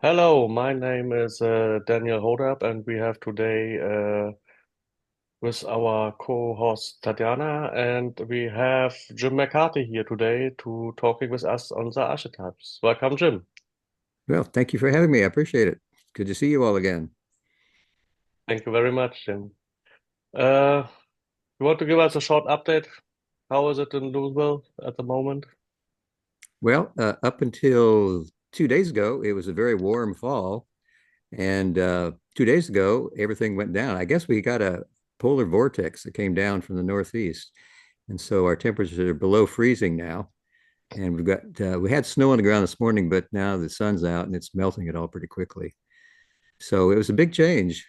Hello, my name is Daniel Hodap, and we have today with our co-host Tatiana, and we have Jim McCarty here today to talking with us on the archetypes. Welcome, Jim. Well, thank you for having me. I appreciate it. Good to see you all again. Thank you very much, Jim. Uh, you want to give us a short update? How is it in Louisville at the moment? Well, up until 2 days ago, it was a very warm fall. And 2 days ago, everything went down. I guess we got a polar vortex that came down from the northeast. And so our temperatures are below freezing now. And we had snow on the ground this morning, but now the sun's out and it's melting it all pretty quickly. So it was a big change.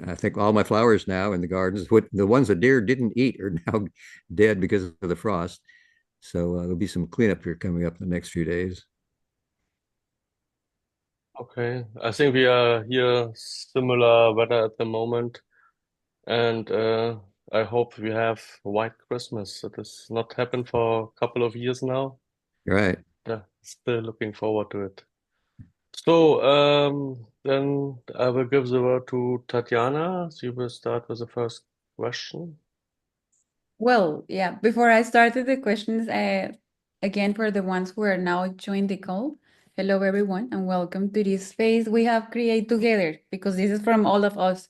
I think all my flowers now in the gardens, the ones the deer didn't eat, are now dead because of the frost. So there'll be some cleanup here coming up in the next few days. Okay, I think we are here similar weather at the moment, and I hope we have a white Christmas. It has not happened for a couple of years now. Right. Yeah, still looking forward to it. So, then I will give the word to Tatiana. She will start with the first question. Well, yeah, before I started the questions, again, for the ones who are now joined the call, hello everyone, and welcome to this space we have created together because this is from all of us.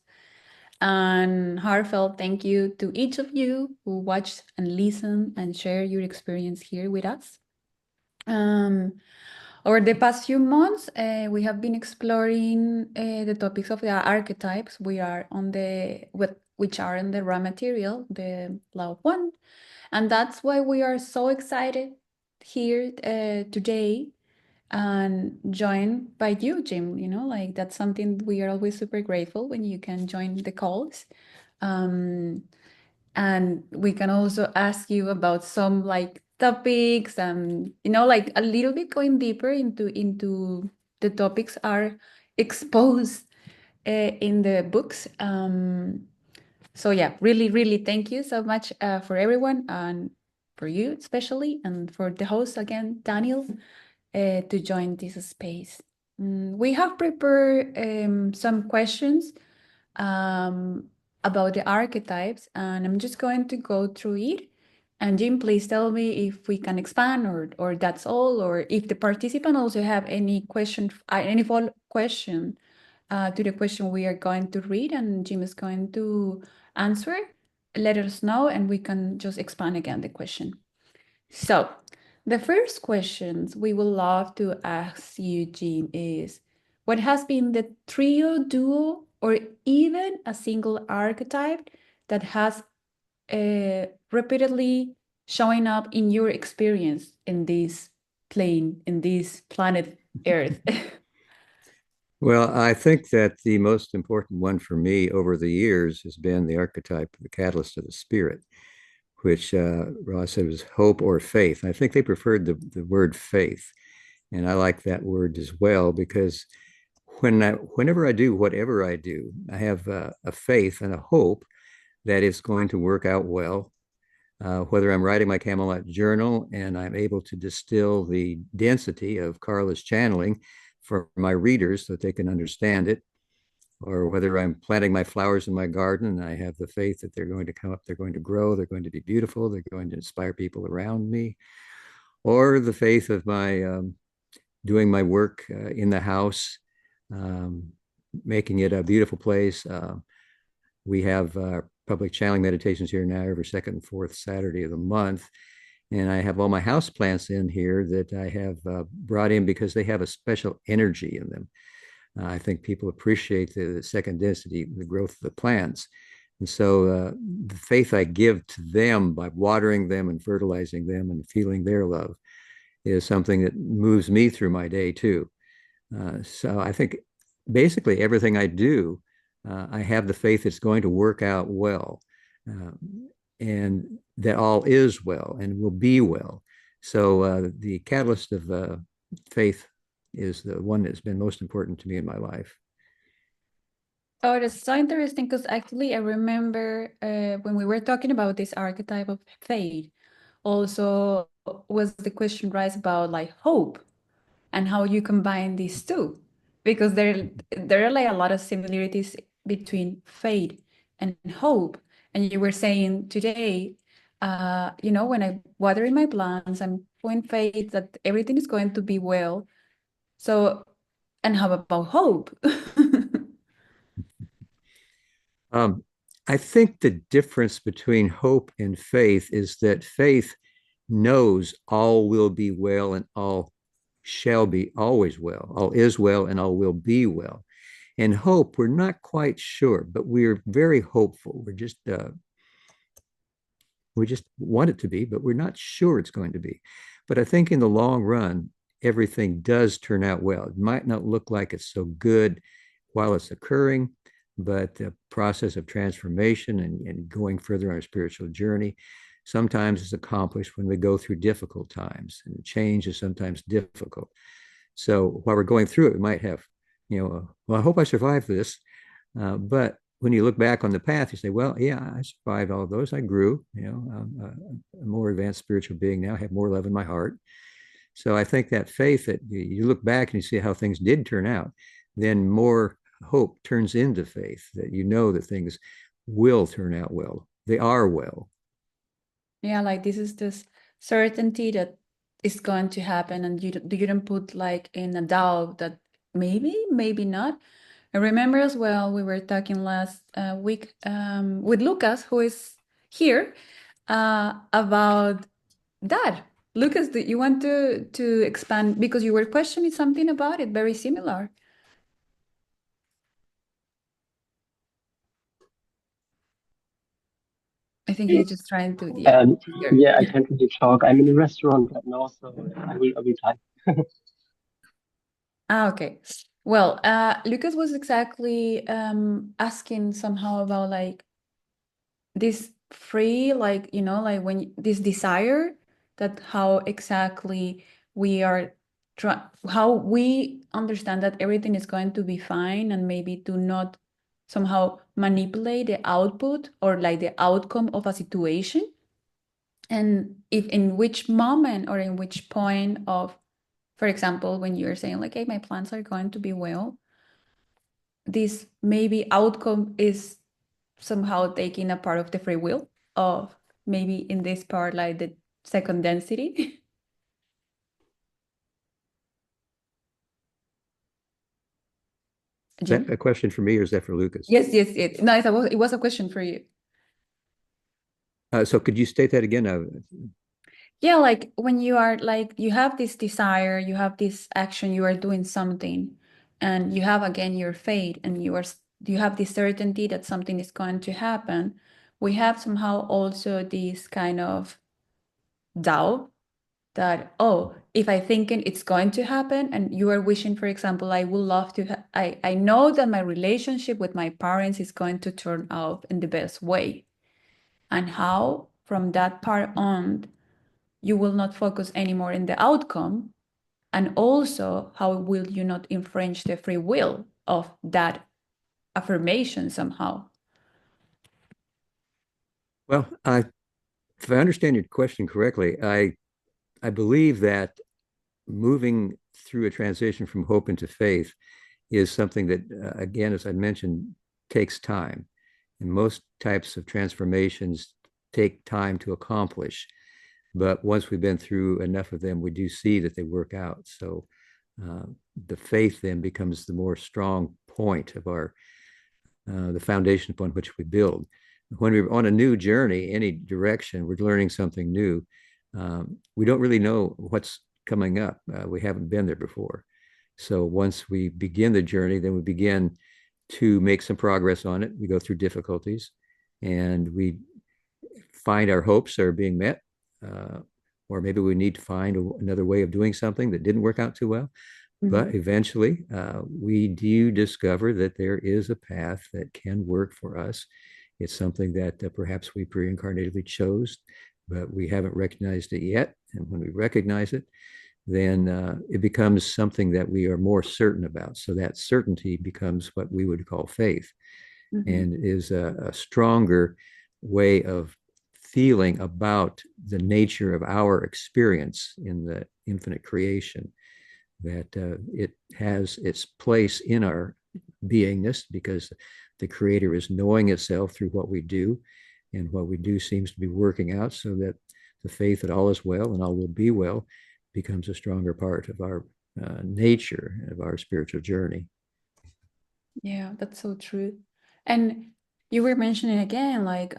And heartfelt thank you to each of you who watched and listened and share your experience here with us. Um, Over the past few months, we have been exploring the topics of the archetypes. We are on which are in the raw material, the law of one, and that's why we are so excited here today and joined by you, Jim. Like that's something we are always super grateful when you can join the calls. Um, and we can also ask you about some like topics and like a little bit going deeper into the topics are exposed in the books. So yeah, really, really thank you so much for everyone and for you especially and for the host again, Daniel, to join this space. We have prepared some questions um, about the archetypes, and I'm just going to go through it. And Jim, please tell me if we can expand or that's all, or if the participant also have any question, any follow question to the question we are going to read, and Jim is going to answer. Let us know, and we can just expand again the question. So, the first questions we would love to ask you, Jean, is what has been the trio, duo, or even a single archetype that has repeatedly showing up in your experience in this plane, in this planet Earth? Well, I think that the most important one for me over the years has been the archetype, the catalyst of the spirit, which Ross said was hope or faith. I think they preferred the word faith. And I like that word as well because whenever I do whatever I do, I have a faith and a hope that it's going to work out well. Whether I'm writing my Camelot journal and I'm able to distill the density of Carla's channeling for my readers so that they can understand it, or whether I'm planting my flowers in my garden and I have the faith that they're going to come up, they're going to grow, they're going to be beautiful, they're going to inspire people around me, or the faith of my doing my work in the house, um, making it a beautiful place. We have public channeling meditations here now every second and fourth Saturday of the month. And I have all my house plants in here that I have brought in because they have a special energy in them. I think people appreciate the second density, the growth of the plants. And so the faith I give to them by watering them and fertilizing them and feeling their love is something that moves me through my day too. So I think basically everything I do, I have the faith it's going to work out well, and that all is well and will be well. So the catalyst of faith is the one that's been most important to me in my life. Oh, that's so interesting because actually I remember when we were talking about this archetype of fate, also was the question raised about like hope and how you combine these two. because there are like a lot of similarities between faith and hope. And you were saying today, when I water in my plants, I'm putting faith that everything is going to be well. So, and how about hope? Um, I think the difference between hope and faith is that faith knows all will be well and all shall be always well, all is well and all will be well. And hope, we're not quite sure, but we're very hopeful. We just want it to be, but we're not sure it's going to be. But I think in the long run, everything does turn out well. It might not look like it's so good while it's occurring, but the process of transformation and going further on our spiritual journey sometimes is accomplished when we go through difficult times, and change is sometimes difficult. So while we're going through it, we might have, well, I hope I survive this. But when you look back on the path, you say, well, yeah, I survived all of those. I grew, I'm a more advanced spiritual being now, I have more love in my heart. So I think that faith that you look back and you see how things did turn out, then more hope turns into faith that you know that things will turn out well. They are well. Yeah, like this certainty that is going to happen, and you don't put like in a doubt that maybe not. I remember as well, we were talking last week with Lucas, who is here, about that. Lucas, do you want to expand, because you were questioning something about it, very similar. I think he's just trying to, hear. Yeah, I can't really talk. I'm in a restaurant right now, so I will type. Okay. Well, Lucas was exactly asking somehow about like this free, like, like when this desire, that how exactly we are how we understand that everything is going to be fine, and maybe do not somehow manipulate the output or like the outcome of a situation. And if in which moment or in which point of, for example, when you're saying like, hey, my plans are going to be well, this maybe outcome is somehow taking a part of the free will of, maybe in this part, like the second density. Is that Jim? a question for me or is that for Lucas? Yes, yes, yes. No, it was a question for you. So could you state that again? Yeah, like when you are like, you have this desire, you have this action, you are doing something, and you have again your fate, and you have this certainty that something is going to happen. We have somehow also this kind of doubt that, oh, if I thinking it's going to happen, and you are wishing, for example, I would love to, I know that my relationship with my parents is going to turn out in the best way. And how from that part on, you will not focus anymore in the outcome. And also, how will you not infringe the free will of that affirmation somehow? Well, if I understand your question correctly, I believe that moving through a transition from hope into faith is something that, again, as I mentioned, takes time. And most types of transformations take time to accomplish. But once we've been through enough of them, we do see that they work out. So the faith then becomes the more strong point of the foundation upon which we build. When we're on a new journey, any direction, we're learning something new. We don't really know what's coming up. We haven't been there before. So once we begin the journey, then we begin to make some progress on it. We go through difficulties and we find our hopes are being met. Or maybe we need to find another way of doing something that didn't work out too well. But eventually, we do discover that there is a path that can work for us. It's something that perhaps we pre-incarnatedly chose, but we haven't recognized it yet. And when we recognize it, then it becomes something that we are more certain about. So that certainty becomes what we would call faith, and is a stronger way of feeling about the nature of our experience in the infinite creation. that it has its place in our beingness because the creator is knowing itself through what we do, and what we do seems to be working out, so that the faith that all is well and all will be well becomes a stronger part of our nature, of our spiritual journey. Yeah, that's so true. And you were mentioning again, like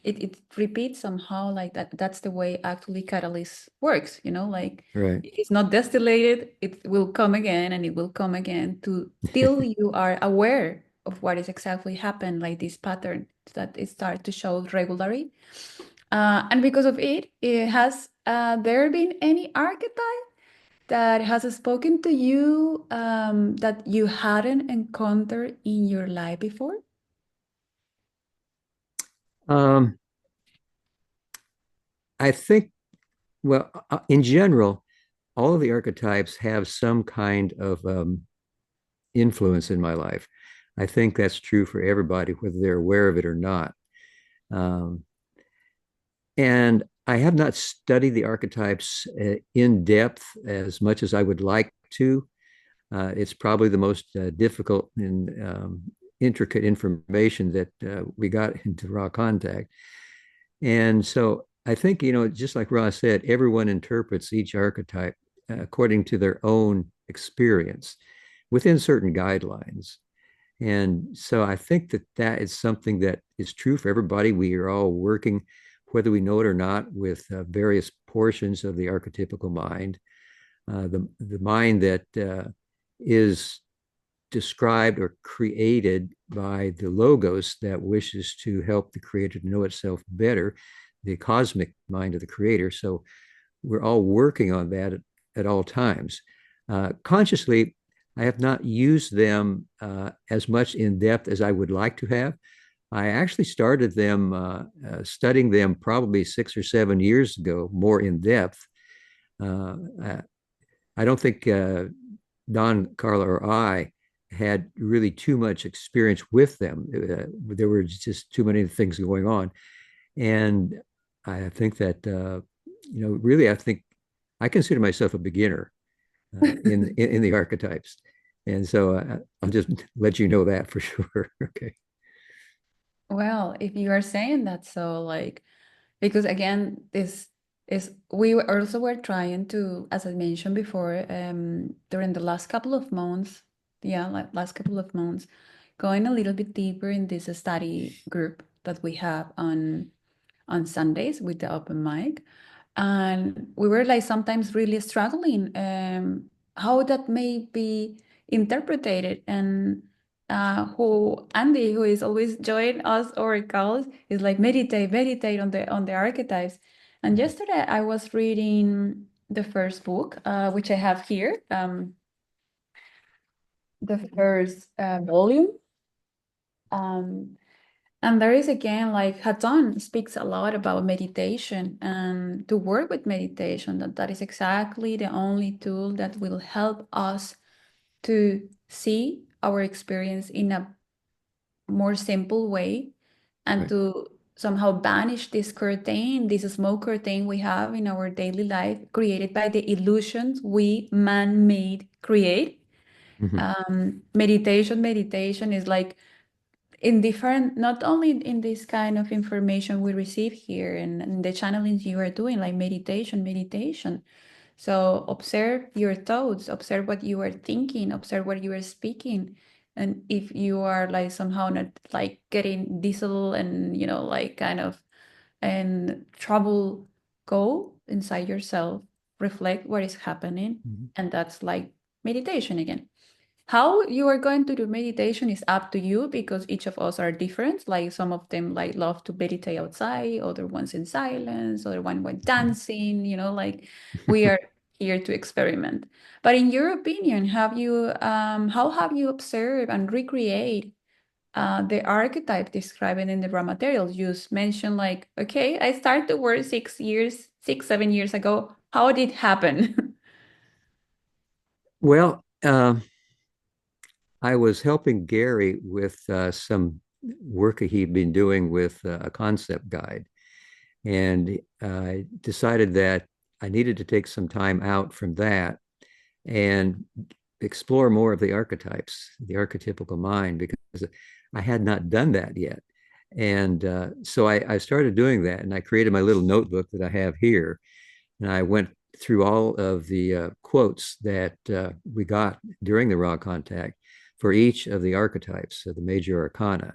it repeats somehow, like that's the way actually catalyst works, like Right. if it's not distillated, it will come again and it will come again till you are aware of what is exactly happened, like this pattern that it starts to show regularly. And because of it has there been any archetype that has spoken to you that you hadn't encountered in your life before? Um, I think, well, in general, all of the archetypes have some kind of influence in my life. I think that's true for everybody, whether they're aware of it or not. Um, and I have not studied the archetypes in depth as much as I would like to. It's probably the most difficult and intricate information that we got into raw contact. And so I think, just like Ross said, everyone interprets each archetype according to their own experience within certain guidelines. And so I think that that is something that is true for everybody. We are all working, whether we know it or not, with various portions of the archetypical mind. The mind that is described or created by the logos that wishes to help the creator to know itself better, the cosmic mind of the creator. So we're all working on that at all times. Consciously, I have not used them as much in depth as I would like to have. I actually started them studying them probably 6 or 7 years ago, more in depth. I don't think Don, Carla, or I had really too much experience with them. There were just too many things going on. And I think that, really, I think I consider myself a beginner in the archetypes. And so I'll just let you know that for sure. Okay. Well, if you are saying that, so like, because again, this is we also were trying to, as I mentioned before, during the last couple of months, yeah, like last couple of months, going a little bit deeper in this study group that we have on Sundays with the open mic. And we were like sometimes really struggling how that may be interpreted. And who Andy, who is always joining us or calls, is like meditate on the archetypes. And yesterday I was reading the first book, which I have here, the first volume. And there is again, like Hatton speaks a lot about meditation and to work with meditation, that is exactly the only tool that will help us to see our experience in a more simple way and Right. to somehow banish this curtain, this smoke curtain we have in our daily life created by the illusions we man-made create. Meditation is like in different, not only in this kind of information we receive here and the channelings you are doing, like meditation. So observe your thoughts, observe what you are thinking, observe what you are speaking. And if you are like somehow not like getting diesel and, like kind of and trouble, go inside yourself, reflect what is happening. And that's like meditation again. How you are going to do meditation is up to you because each of us are different. Like some of them like love to meditate outside, other ones in silence, other one went dancing, like we are here to experiment. But in your opinion, how have you observed and recreate the archetype described in the raw materials? You mentioned like, okay, I started to work 7 years ago. How did it happen? Well, I was helping Gary with some work he'd been doing with a concept guide. And I decided that I needed to take some time out from that and explore more of the archetypes, the archetypical mind, because I had not done that yet. And so I started doing that, and I created my little notebook that I have here. And I went through all of the quotes that we got during the raw contact for each of the archetypes of the major arcana.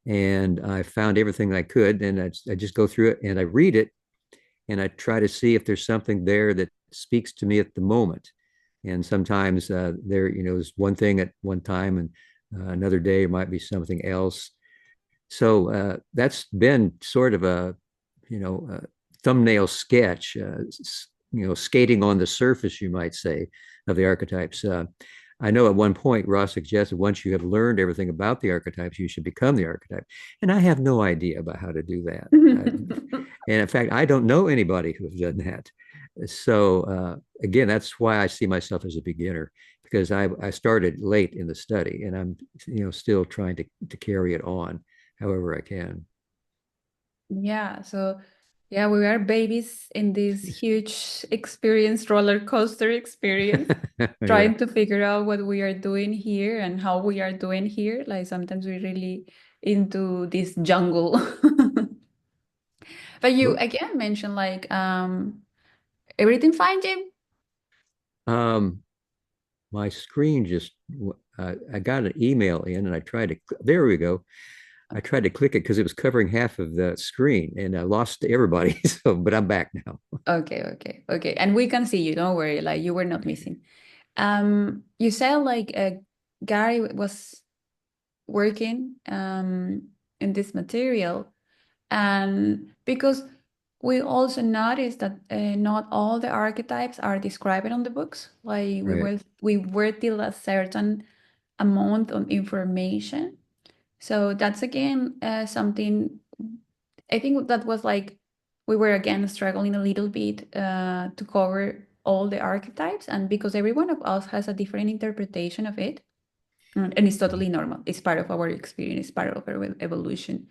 And I found everything I could, and I just go through it and I read it, and I try to see if there's something there that speaks to me at the moment. And sometimes there, is one thing at one time, and another day it might be something else. So that's been sort of a thumbnail sketch, skating on the surface, you might say, of the archetypes. I know at one point Ross suggested once you have learned everything about the archetypes, you should become the archetype. And I have no idea about how to do that. And in fact, I don't know anybody who has done that. So again, that's why I see myself as a beginner, because I started late in the study, and I'm still trying to carry it on however I can. Yeah, so yeah, we are babies in this huge experience, roller coaster experience, Yeah. trying to figure out what we are doing here and how we are doing here. Like sometimes we're really into this jungle. But you Well, again mentioned like everything fine, Jim? um, my screen just, I got an email in and I tried to, there we go. I tried to click it because it was covering half of the screen and I lost everybody. So, but I'm back now. Okay. And we can see you, don't worry, like you were not missing. You said like Gary was working in this material, and because we also noticed that not all the archetypes are described on the books. Like Right. we were till a certain amount of information. So that's again something I think that was like we were again struggling a little bit to cover all the archetypes, and because every one of us has a different interpretation of it, and it's totally normal. It's part of our experience, part of our evolution.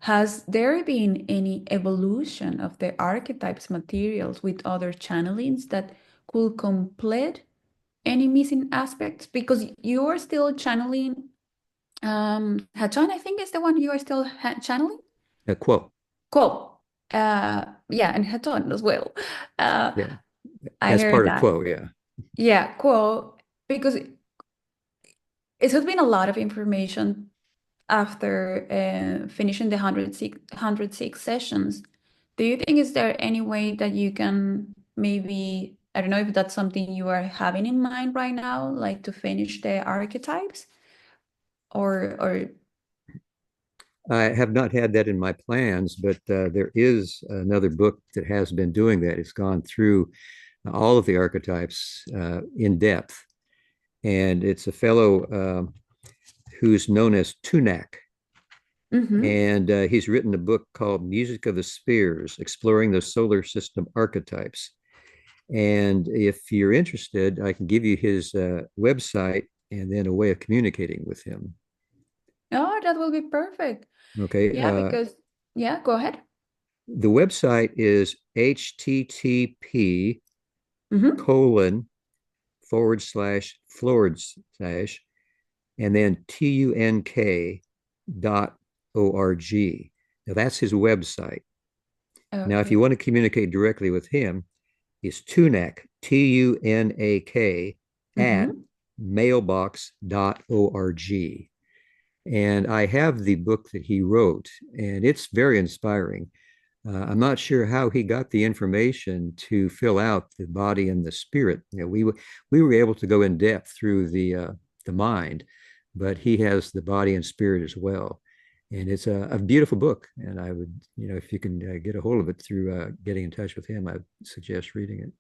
Has there been any evolution of the archetypes materials with other channelings that could complete any missing aspects? Because you are still channeling Hachon, I think is the one you are still channeling. A quote. Cool. Yeah, and Hachon as well. Uh, Yeah. I As heard part of that. quote. Yeah. Yeah, cool. Because it has been a lot of information after finishing the 106 sessions. Do you think is there any way that you can maybe, I don't know if that's something you are having in mind right now, like to finish the archetypes or I have not had that in my plans, but there is another book that has been doing that. It's gone through all of the archetypes in depth. And it's a fellow who's known as Tunak. Mhm. And he's written a book called Music of the Spheres, Exploring the Solar System Archetypes. And if you're interested, I can give you his website and then a way of communicating with him. Oh, that will be perfect. Okay. Yeah, because yeah, go ahead. The website is http Mm-hmm. colon forward slash and then TUNK.org. Now that's his website. Now, if Okay. you want to communicate directly with him, it's Tunak, TUNAK, at Mm-hmm. mailbox.org. And I have the book that he wrote, and it's very inspiring. I'm not sure how he got the information to fill out the body and the spirit. We were able to go in depth through the mind, but he has the body and spirit as well. And it's a beautiful book. And I would, if you can get a hold of it through getting in touch with him, I suggest reading it.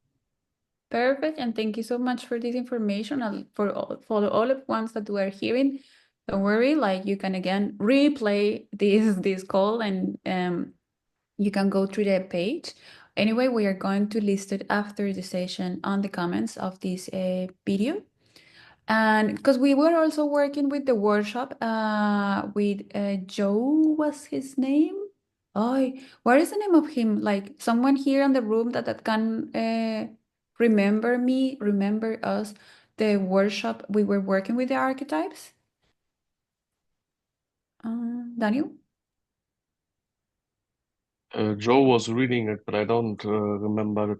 Perfect. And thank you so much for this information and for all of ones that we are hearing. Don't worry, like you can again replay this call and you can go through the page. Anyway, we are going to list it after the session on the comments of this video. And because we were also working with the workshop with Joe was his name. Oh, what is the name of him? Like someone here in the room that can remember us, the workshop we were working with the archetypes? Daniel? Joe was reading it, but I don't remember.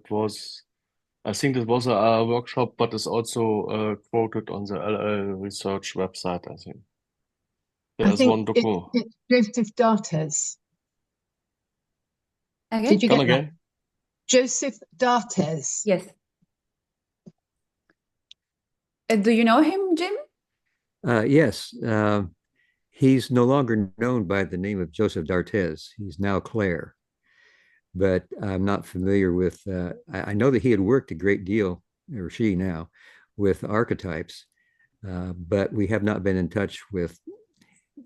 I think it was a workshop, but it's also quoted on the LL research website, I think. I There's think one document. it's Joseph Dartes. Again? Did you Come get that? again? Joseph Dartes. Yes. Do you know him, Jim? Yes, he's no longer known by the name of Joseph D'Artes. He's now Claire, but I'm not familiar with. I know that he had worked a great deal, or she now, with archetypes, but we have not been in touch with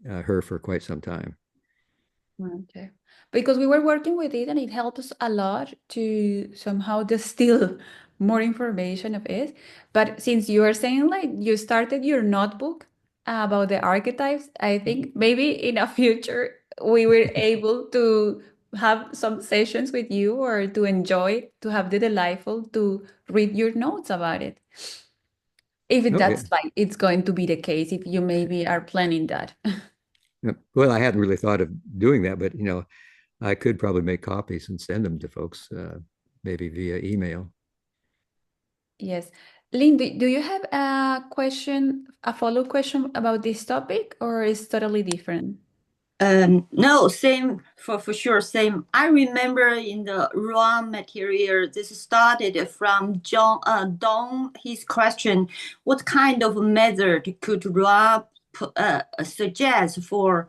her for quite some time. Okay. Because we were working with it and it helped us a lot to somehow distill more information of it. But since you are saying like you started your notebook about the archetypes, I think maybe in a future we were able to have some sessions with you or to enjoy, to have the delightful to read your notes about it. If Okay. that's like it's going to be the case, if you maybe are planning that. Well, I hadn't really thought of doing that, but I could probably make copies and send them to folks, maybe via email. Yes. Lynn, do you have a question, a follow-up question about this topic, or is totally different? No, same for sure. Same. I remember in the raw material, this started from Don. His question: what kind of method could Rob suggest for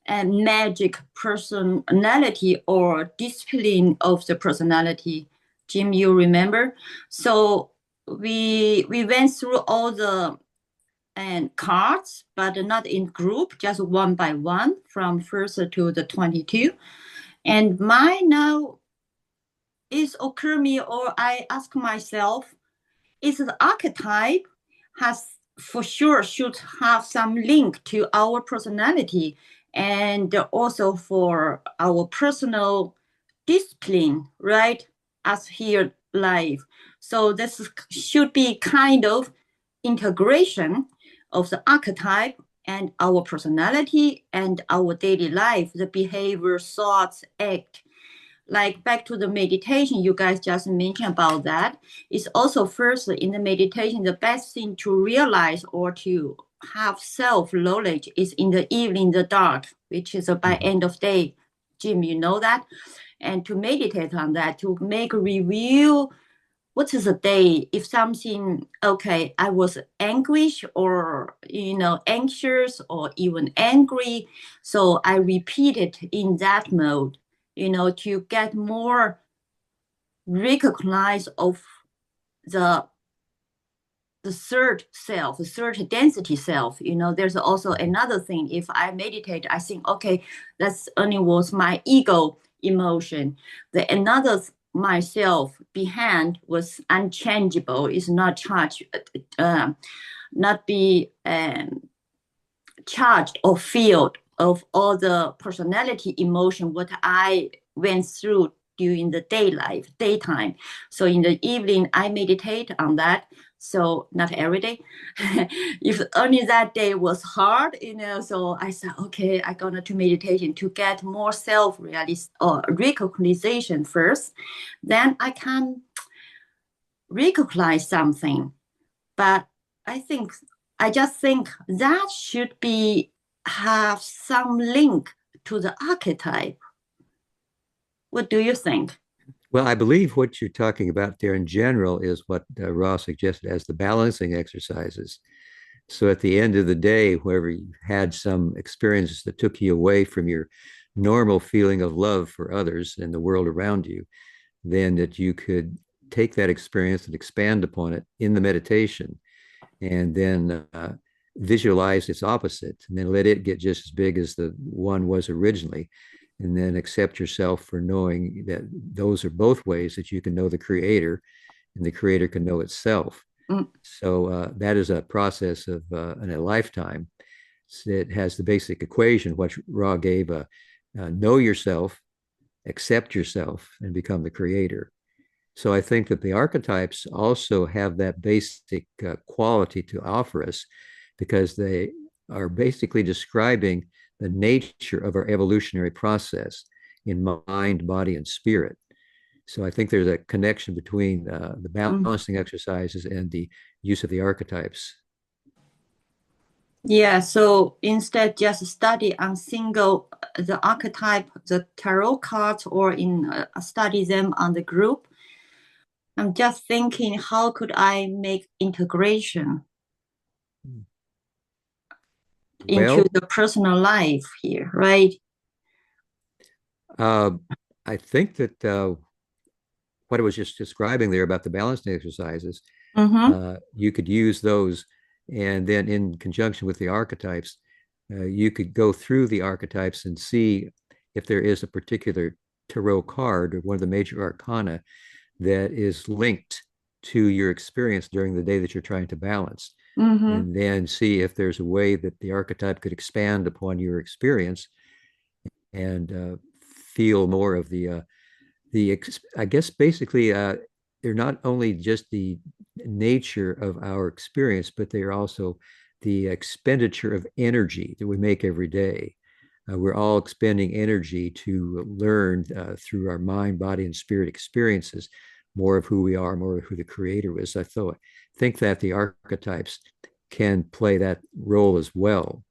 a magic personality or discipline of the personality? Jim, you remember? So we went through all the cards, but not in group, just one by one from first to the 22. And mine now is occur me, or I ask myself, is the archetype has for sure should have some link to our personality and also for our personal discipline, right? As here live. So this should be kind of integration of the archetype and our personality and our daily life, the behavior, thoughts, act. Like back to the meditation, you guys just mentioned about that. It's also first in the meditation, the best thing to realize or to have self-knowledge is in the evening, the dark, which is by end of day. Jim, you know that? And to meditate on that, to make a review, what is a day if something, okay, I was anguish or anxious or even angry, so I repeat it in that mode, to get more recognize of the third self, the third density self. There's also another thing. If I meditate, I think, okay, that's only was my ego emotion. The another myself behind was unchangeable, is not charged, not be charged or filled of all the personality emotion what I went through during the daytime. So in the evening, I meditate on that. So not every day. If only that day was hard, so I said, okay, I'm going to meditation to get more recognition first. Then I can recognize something. But I just think that should have some link to the archetype. What do you think? Well, I believe what you're talking about there in general is what Ross suggested as the balancing exercises. So at the end of the day, wherever you had some experiences that took you away from your normal feeling of love for others and the world around you, then that you could take that experience and expand upon it in the meditation and then visualize its opposite and then let it get just as big as the one was originally. And then accept yourself for knowing that those are both ways that you can know the creator and the creator can know itself. So that is a process of in a lifetime. It has the basic equation, what Ra gave, know yourself, accept yourself, and become the creator. So I think that the archetypes also have that basic quality to offer us because they are basically describing the nature of our evolutionary process in mind, body, and spirit. So I think there's a connection between the balancing exercises and the use of the archetypes. Yeah, so instead just study on single the archetype, the tarot cards, or in study them on the group. I'm just thinking, how could I make integration into the personal life here, right? I think that what I was just describing there about the balancing exercises, you could use those, and then in conjunction with the archetypes, you could go through the archetypes and see if there is a particular tarot card or one of the major arcana that is linked to your experience during the day that you're trying to balance. And then see if there's a way that the archetype could expand upon your experience and feel more of I guess basically they're not only just the nature of our experience, but they are also the expenditure of energy that we make every day. We're all expending energy to learn through our mind, body, and spirit experiences more of who we are, more of who the creator is. I think that the archetypes can play that role as well.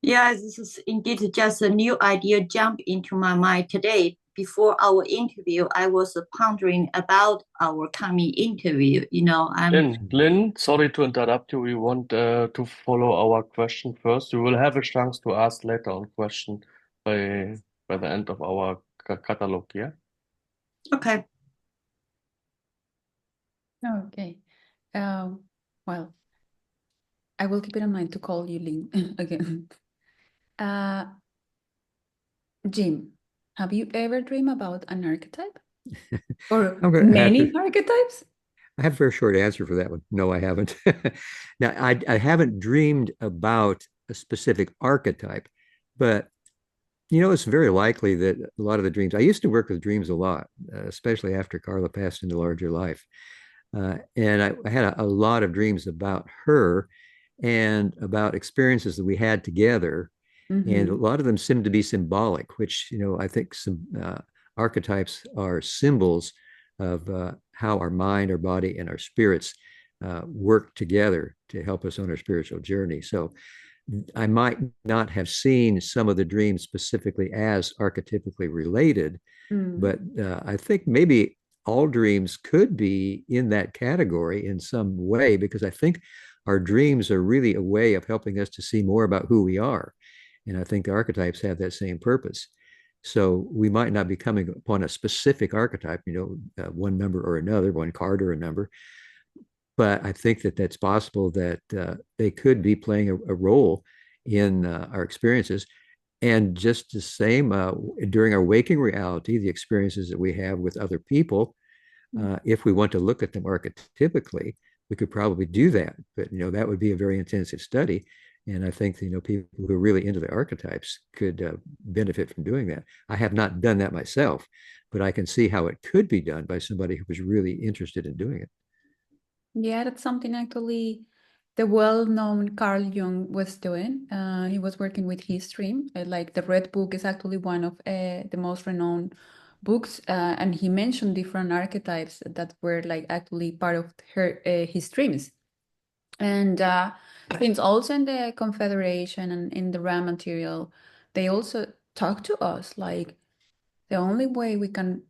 Yeah, this is indeed just a new idea jump into my mind today. Before our interview, I was pondering about our coming interview. Lynn, sorry to interrupt you. We want to follow our question first. You will have a chance to ask later on question by the end of our catalog, yeah? Okay. Okay. Well, I will keep it in mind to call you Lynn again. Jim, have you ever dreamed about an archetype? Or many archetypes? I have a very short answer for that one. No, I haven't. Now, I haven't dreamed about a specific archetype, but it's very likely that a lot of the dreams, I used to work with dreams a lot, especially after Carla passed into larger life. And I had a lot of dreams about her and about experiences that we had together. And a lot of them seem to be symbolic, which, I think some archetypes are symbols of how our mind, our body, and our spirits work together to help us on our spiritual journey. So I might not have seen some of the dreams specifically as archetypically related, but I think maybe all dreams could be in that category in some way, because I think our dreams are really a way of helping us to see more about who we are. And I think the archetypes have that same purpose. So we might not be coming upon a specific archetype, one number or another, one card or a number. But I think that that's possible that they could be playing a role in our experiences. And just the same, during our waking reality, the experiences that we have with other people, if we want to look at them archetypically, we could probably do that. But, that would be a very intensive study. And I think, people who are really into the archetypes could benefit from doing that. I have not done that myself, but I can see how it could be done by somebody who was really interested in doing it. Yeah, that's something actually the well-known Carl Jung was doing. He was working with his dream. Like the Red Book is actually one of the most renowned books, and he mentioned different archetypes that were like actually part of his dreams. And since also in the Confederation and in the RAM material, they also talk to us like the only way we can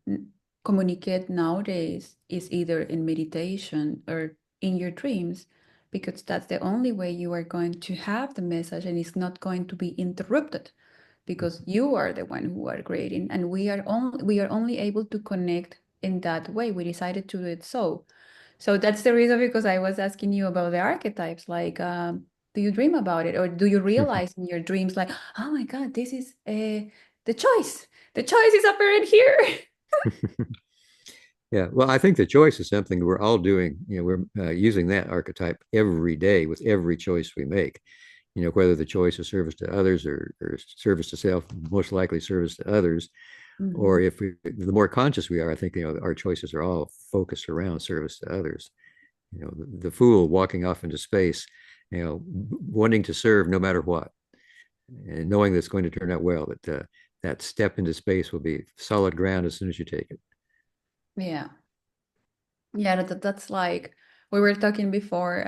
communicate nowadays is either in meditation or in your dreams, because that's the only way you are going to have the message and it's not going to be interrupted, because you are the one who are creating, and we are only able to connect in that way. We decided to do it so that's the reason, because I was asking you about the archetypes, like do you dream about it, or do you realize in your dreams like, oh my God, this is the choice is apparent here? Yeah, well, I think the choice is something we're all doing. We're using that archetype every day with every choice we make. Whether the choice is service to others or service to self, most likely service to others. Or if the more conscious we are, I think, our choices are all focused around service to others. The fool walking off into space, wanting to serve no matter what, and knowing that it's going to turn out well, that that step into space will be solid ground as soon as you take it. Yeah. Yeah, that's like we were talking before,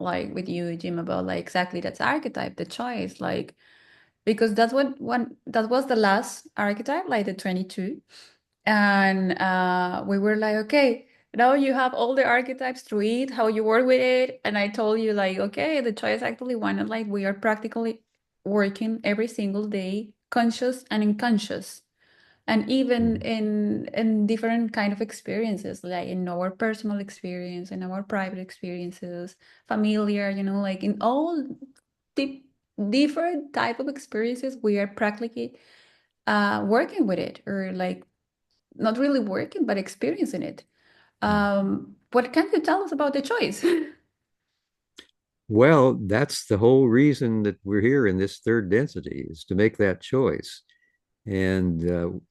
like with you, Jim, about like exactly that's archetype, the choice, like because that's that was the last archetype, like the 22. And we were like, okay, now you have all the archetypes through it, how you work with it. And I told you like, okay, the choice actually one, and like we are practically working every single day, conscious and unconscious. And even in different kind of experiences, like in our personal experience, in our private experiences, familiar, like in all di different type of experiences, we are practically working with it, or like not really working, but experiencing it. What can you tell us about the choice? Well, that's the whole reason that we're here in this third density, is to make that choice. And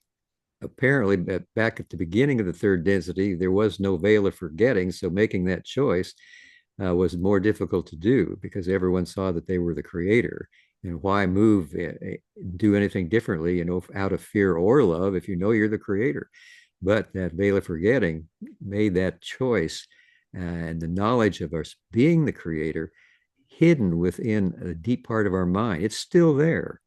apparently, back at the beginning of the third density, there was no veil of forgetting. So making that choice was more difficult to do because everyone saw that they were the creator. And why do anything differently, out of fear or love if you know you're the creator? But that veil of forgetting made that choice and the knowledge of us being the creator hidden within a deep part of our mind. It's still there,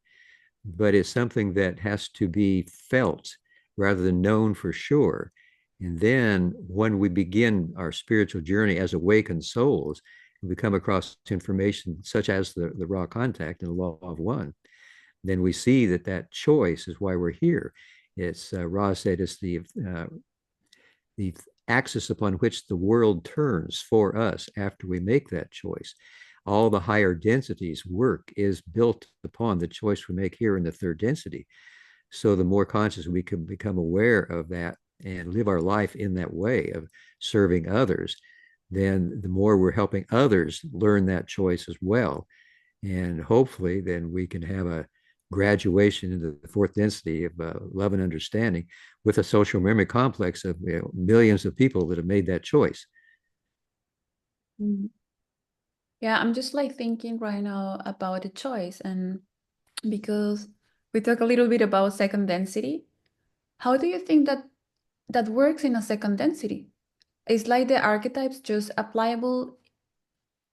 but it's something that has to be felt rather than known for sure. And then when we begin our spiritual journey as awakened souls, we come across information such as the raw contact and the law of one, then we see that choice is why we're here. It's Ra said it's the axis upon which the world turns for us after we make that choice. All the higher densities work is built upon the choice we make here in the third density. So the more conscious we can become aware of that and live our life in that way of serving others, then the more we're helping others learn that choice as well. And hopefully then we can have a graduation into the fourth density of love and understanding with a social memory complex of millions of people that have made that choice. Yeah, I'm just like thinking right now about the choice, and because we talk a little bit about second density, how do you think that works in a second density? Is like the archetypes just applicable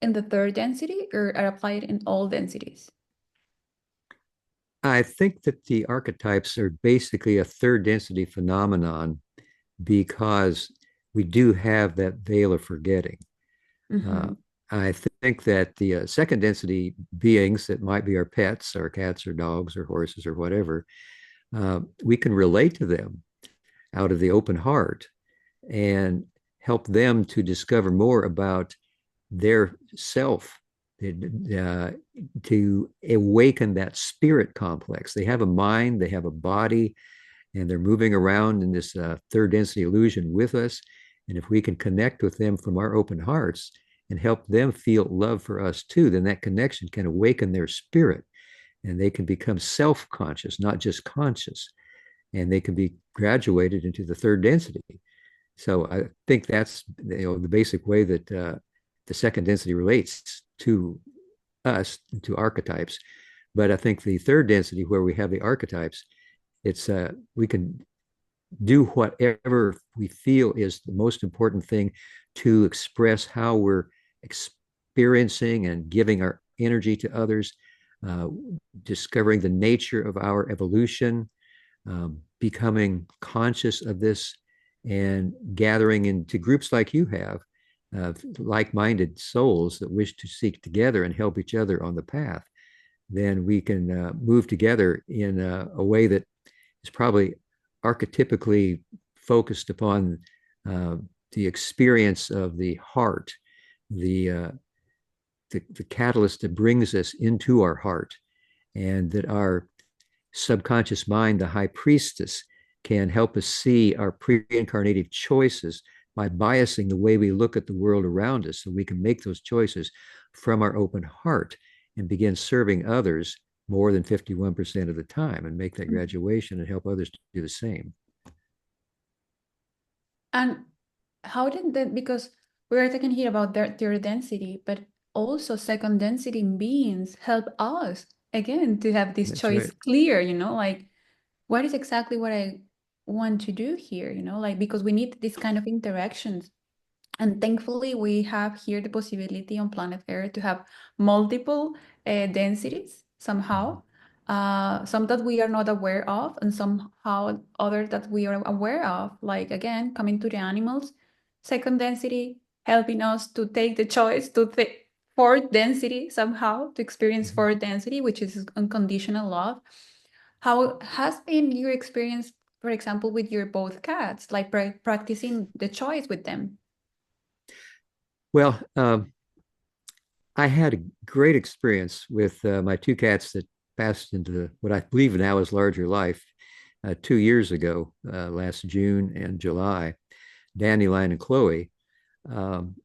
in the third density, or are applied in all densities? I think that the archetypes are basically a third density phenomenon because we do have that veil of forgetting. I think that the second density beings that might be our pets, our cats or dogs or horses or whatever, we can relate to them out of the open heart and help them to discover more about their self, to awaken that spirit complex. They have a mind, they have a body, and they're moving around in this third density illusion with us. And if we can connect with them from our open hearts and help them feel love for us too, then that connection can awaken their spirit and they can become self-conscious, not just conscious, and they can be graduated into the third density. So I think that's the basic way that the second density relates to us, to archetypes. But I think the third density, where we have the archetypes, it's we can do whatever we feel is the most important thing to express how we're experiencing and giving our energy to others, discovering the nature of our evolution, becoming conscious of this, and gathering into groups like you have, like-minded souls that wish to seek together and help each other on the path. Then we can move together in a way that is probably archetypically focused upon the experience of the heart, the catalyst that brings us into our heart, and that our subconscious mind, the high priestess, can help us see our pre-incarnative choices by biasing the way we look at the world around us, so we can make those choices from our open heart and begin serving others more than 51% of the time and make that graduation and help others to do the same. And how did that, because we are talking here about third density, but also second density beings help us again to have this That's choice right. clear, like what is exactly what I want to do here, like because we need this kind of interactions. And thankfully, we have here the possibility on planet Earth to have multiple densities somehow. Some that we are not aware of, and somehow other that we are aware of. Like again, coming to the animals, second density helping us to take the choice to fourth density somehow to experience fourth density, which is unconditional love. How has been your experience, for example, with your both cats, like practicing the choice with them? Well, I had a great experience with my two cats that passed into what I believe now is larger life 2 years ago, last June and July, Dandelion and Chloe. Um,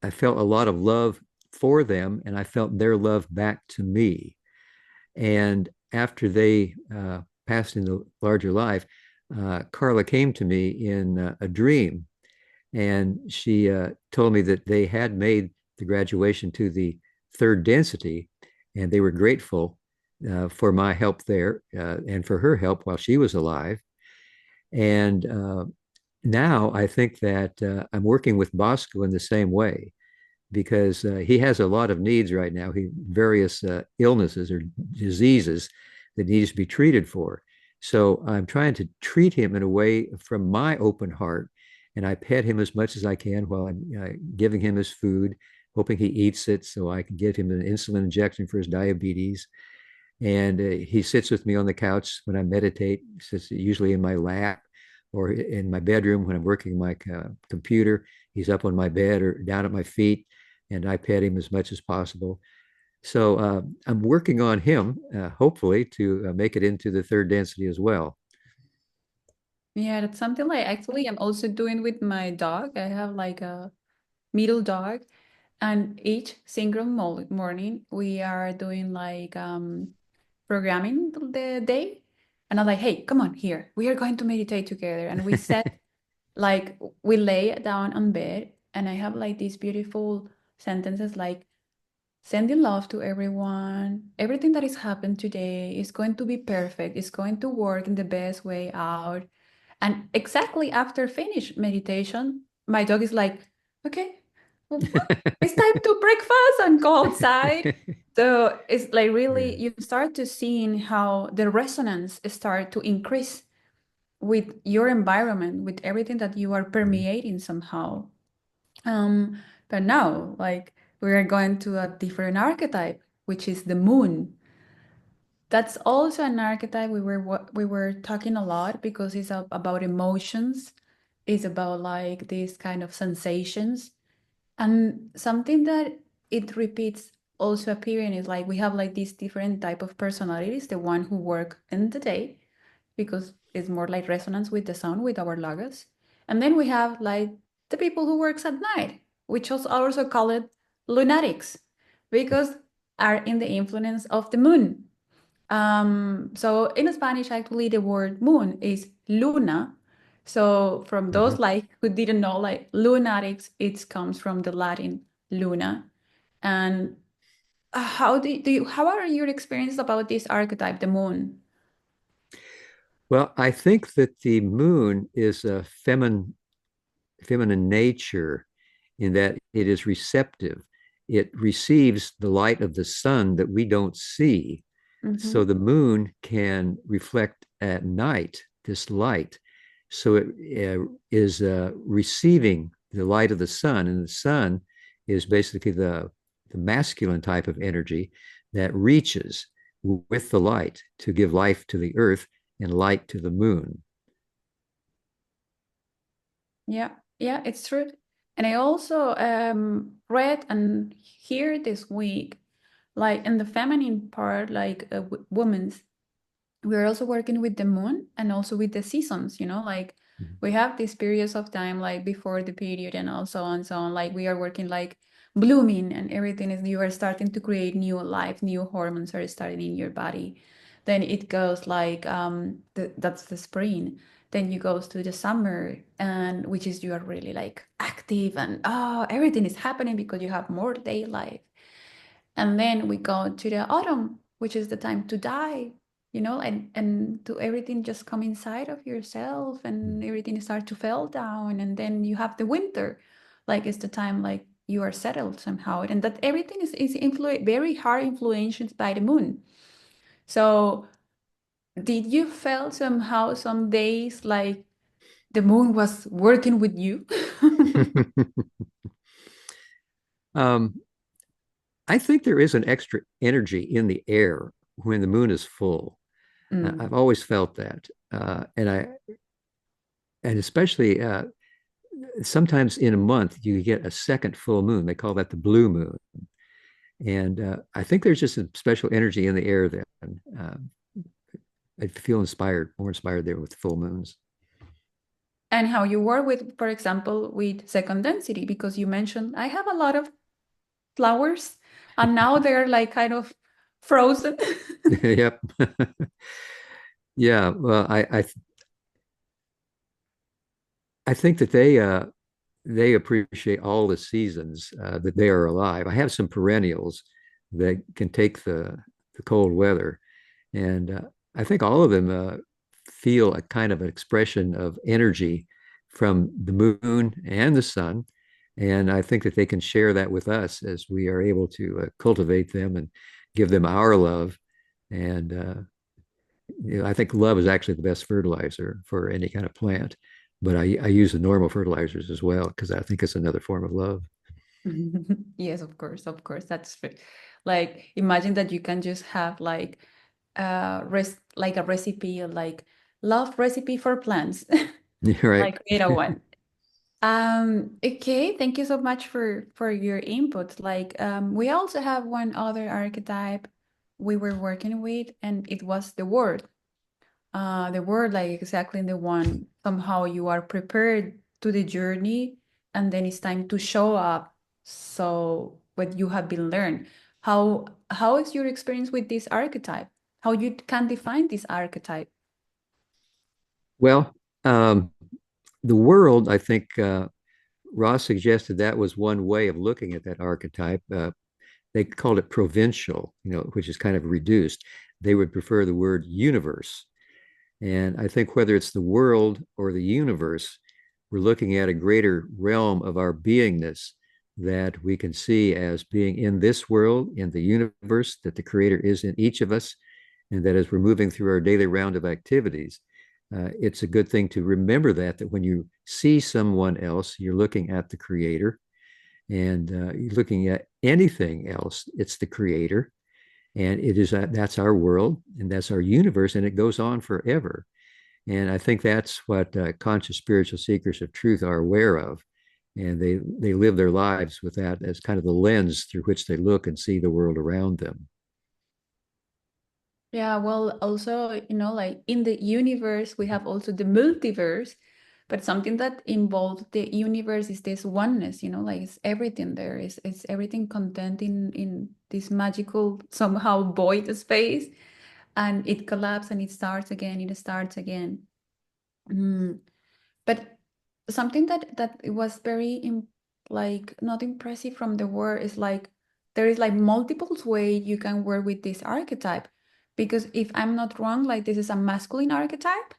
I felt a lot of love for them, and I felt their love back to me. And after they passed into larger life, Carla came to me in a dream, and she told me that they had made the graduation to the third density, and they were grateful for my help there and for her help while she was alive. And now I think that I'm working with Bosco in the same way, because he has a lot of needs right now. Various illnesses or diseases that needs to be treated for. So I'm trying to treat him in a way from my open heart, and I pet him as much as I can while I'm giving him his food, hoping he eats it so I can get him an insulin injection for his diabetes. And he sits with me on the couch when I meditate, sits usually in my lap or in my bedroom when I'm working my computer. He's up on my bed or down at my feet, and I pet him as much as possible. So I'm working on him, hopefully, to make it into the third density as well. Yeah, that's something like actually I'm also doing with my dog. I have like a middle dog, and each single morning we are doing like programming the day. And I'm like, hey, come on here. We are going to meditate together. And we set like we lay down on bed, and I have like these beautiful sentences like sending love to everyone. Everything that has happened today is going to be perfect. It's going to work in the best way out. And exactly after finish meditation, my dog is like, okay, well, it's time to breakfast and go outside. So it's like really, you start to seeing how the resonance start to increase with your environment, with everything that you are permeating somehow. Um, but now, like, we are going to a different archetype, which is the moon. That's also an archetype we were talking a lot because it's about emotions. It's about like these kind of sensations. And something that it repeats also appearing is like we have like these different type of personalities, the one who work in the day because it's more like resonance with the sun, with our logos. And then we have like the people who works at night, which is also called lunatics because are in the influence of the moon. So in Spanish, actually, the word moon is luna. So from those like who didn't know, like lunatics, it comes from the Latin luna. And how are your experiences about this archetype, the moon? Well, I think that the moon is a feminine nature in that it is receptive. It receives the light of the sun that we don't see. So the moon can reflect at night this light. So it is receiving the light of the sun, and the sun is basically the masculine type of energy that reaches with the light to give life to the earth and light to the moon. Yeah, yeah, it's true. And I also read and hear this week, like in the feminine part, like women's, we're also working with the moon and also with the seasons, like we have these periods of time, like before the period and also on so on, like we are working like blooming and everything is, you are starting to create new life, new hormones are starting in your body. Then it goes like that's the spring. Then you goes to the summer, and which is you are really like active and everything is happening because you have more daylight. And then we go to the autumn, which is the time to die, and to everything just come inside of yourself and everything start to fall down. And then you have the winter, like it's the time like you are settled somehow. And that everything is very hard influenced by the moon. So did you feel somehow some days like the moon was working with you? Um, I think there is an extra energy in the air when the moon is full. I've always felt that, and especially sometimes in a month you get a second full moon. They call that the blue moon, and I think there's just a special energy in the air then. I feel more inspired there with full moons. And how you work with, for example, with second density, because you mentioned I have a lot of flowers and now they're like kind of frozen. Yep. Yeah. Well, I think that they appreciate all the seasons that they are alive. I have some perennials that can take the cold weather, and I think all of them feel a kind of an expression of energy from the moon and the sun. And I think that they can share that with us as we are able to cultivate them and give them our love. And I think love is actually the best fertilizer for any kind of plant. But I use the normal fertilizers as well because I think it's another form of love. Yes, of course, that's like imagine that you can just have like like a recipe, like love recipe for plants. Right. Like made a one. Okay, thank you so much for your input. Like we also have one other archetype we were working with, and it was the word. The word, like exactly the one, somehow you are prepared to the journey, and then it's time to show up. So what you have been learned. How is your experience with this archetype? How you can define this archetype? Well, the world, I think Ross suggested that was one way of looking at that archetype. They called it provincial, which is kind of reduced. They would prefer the word universe. And I think whether it's the world or the universe, we're looking at a greater realm of our beingness that we can see as being in this world, in the universe, that the creator is in each of us, and that as we're moving through our daily round of activities, it's a good thing to remember that when you see someone else, you're looking at the creator, and you're looking at anything else, it's the creator. And that's our world, and that's our universe, and it goes on forever. And I think that's what conscious spiritual seekers of truth are aware of. And they live their lives with that as kind of the lens through which they look and see the world around them. Yeah, well, also, like in the universe, we have also the multiverse, but something that involves the universe is this oneness, like it's everything there, it's everything content in this magical, somehow void space, and it collapses and it starts again, it starts again. But something that it was very like not impressive from the word is like there is like multiple ways you can work with this archetype, because if I'm not wrong, like this is a masculine archetype,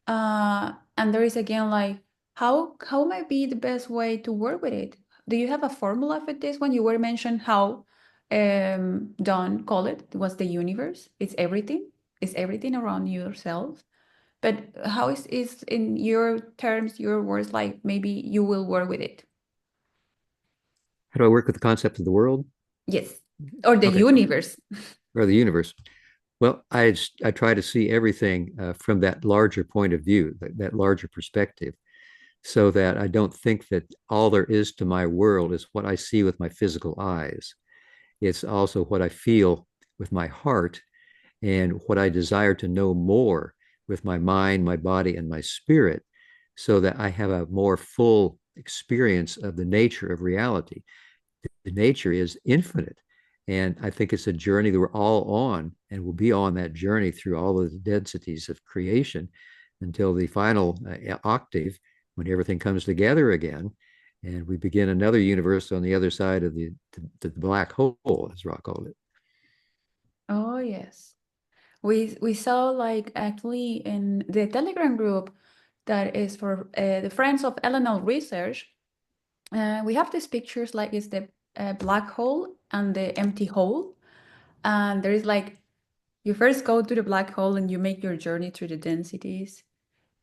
and there is again like how might be the best way to work with it? Do you have a formula for this? When you were mentioned how Don called it was the universe, it's everything around yourself. But how is in your terms, your words, like maybe you will work with it? How do I work with the concept of the world? Yes. Or the Okay. universe. Or the universe? Well, I try to see everything from that larger point of view, that larger perspective, so that I don't think that all there is to my world is what I see with my physical eyes. It's also what I feel with my heart and what I desire to know more with my mind, my body, and my spirit, so that I have a more full experience of the nature of reality. the nature is infinite. And I think it's a journey that we're all on, and we'll be on that journey through all of the densities of creation until the final octave, when everything comes together again, and we begin another universe on the other side of the black hole, as Ra called it. Oh, yes. We saw like actually in the Telegram group that is for the friends of LNL research. We have these pictures like it's the black hole and the empty hole. And there is like, you first go to the black hole and you make your journey through the densities.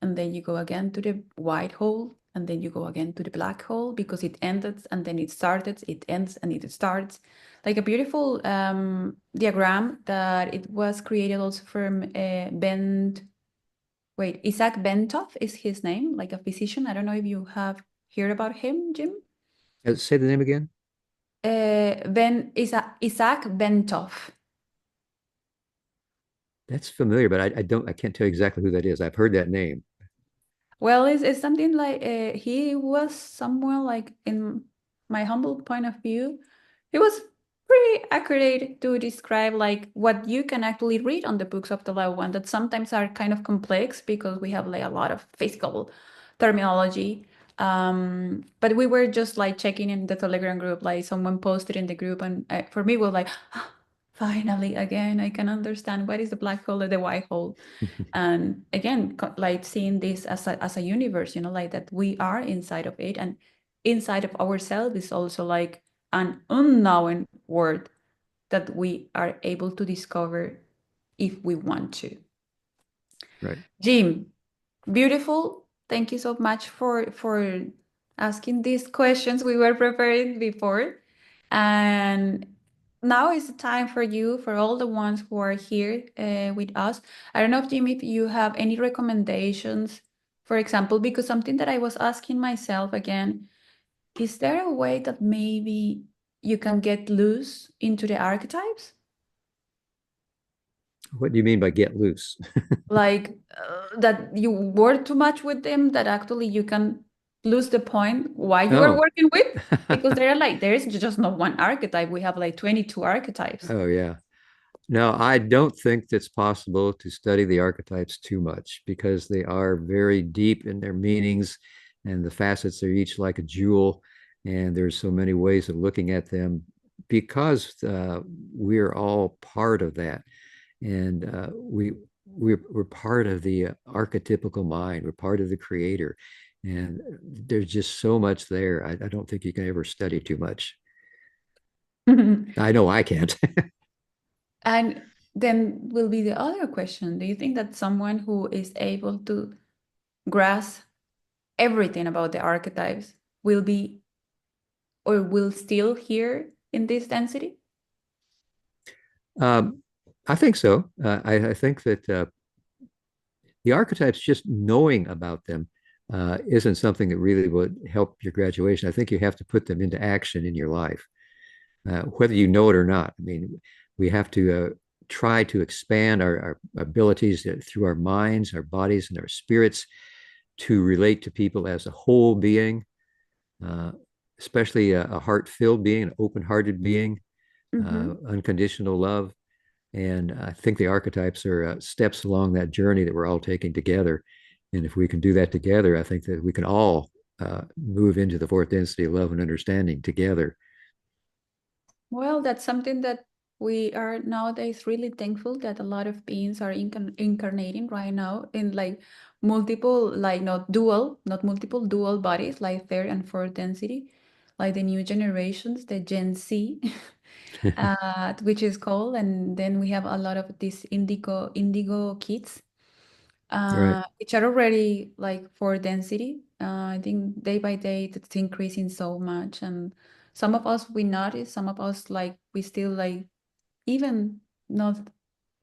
And then you go again to the white hole. And then you go again to the black hole because it ended and then it started, it ends and it starts. Like a beautiful diagram that it was created also from Isaac Bentov is his name, like a physician. I don't know if you have heard about him, Jim. Say the name again. Isaac Bentov. That's familiar, but I can't tell you exactly who that is. I've heard that name. Well, it's something like he was somewhere like, in my humble point of view, he was pretty accurate to describe like what you can actually read on the books of the level one that sometimes are kind of complex because we have like a lot of physical terminology. But we were just like checking in the Telegram group, like someone posted in the group, and for me, was like, "Ah, finally, again, I can understand what is the black hole or the white hole." And again, like seeing this as a universe, like that we are inside of it, and inside of ourselves is also like an unknown world that we are able to discover if we want to. Right. Jim, beautiful. Thank you so much for asking these questions we were preparing before. And now is the time for you, for all the ones who are here with us. I don't know, Jim, if you have any recommendations, for example, because something that I was asking myself again, is there a way that maybe you can get loose into the archetypes? What do you mean by get loose? Like that you work too much with them, that actually you can lose the point why you are Oh. working with, because there is just not one archetype. We have like 22 archetypes. Oh, yeah. No, I don't think it's possible to study the archetypes too much because they are very deep in their meanings, and the facets are each like a jewel, and there's so many ways of looking at them because we're all part of that, and we're part of the archetypical mind. We're part of the creator, and there's just so much there. I don't think you can ever study too much. I know I can't. And then will be the other question. Do you think that someone who is able to grasp everything about the archetypes will be or will still here in this density? I think so. I think that the archetypes, just knowing about them, isn't something that really would help your graduation. I think you have to put them into action in your life, whether you know it or not. I mean, we have to try to expand our abilities through our minds, our bodies, and our spirits to relate to people as a whole being, especially a heart-filled being, an open-hearted being, unconditional love. And I think the archetypes are steps along that journey that we're all taking together. And if we can do that together, I think that we can all move into the fourth density of love and understanding together. Well, that's something that we are nowadays really thankful that a lot of beings are incarnating right now in like multiple, like not multiple, dual bodies, like third and fourth density, like the new generations, the Gen Z, which is called, and then we have a lot of these indigo kids, Right. which are already like for density. I think day by day it's increasing so much, and some of us we notice, some of us like we still like even not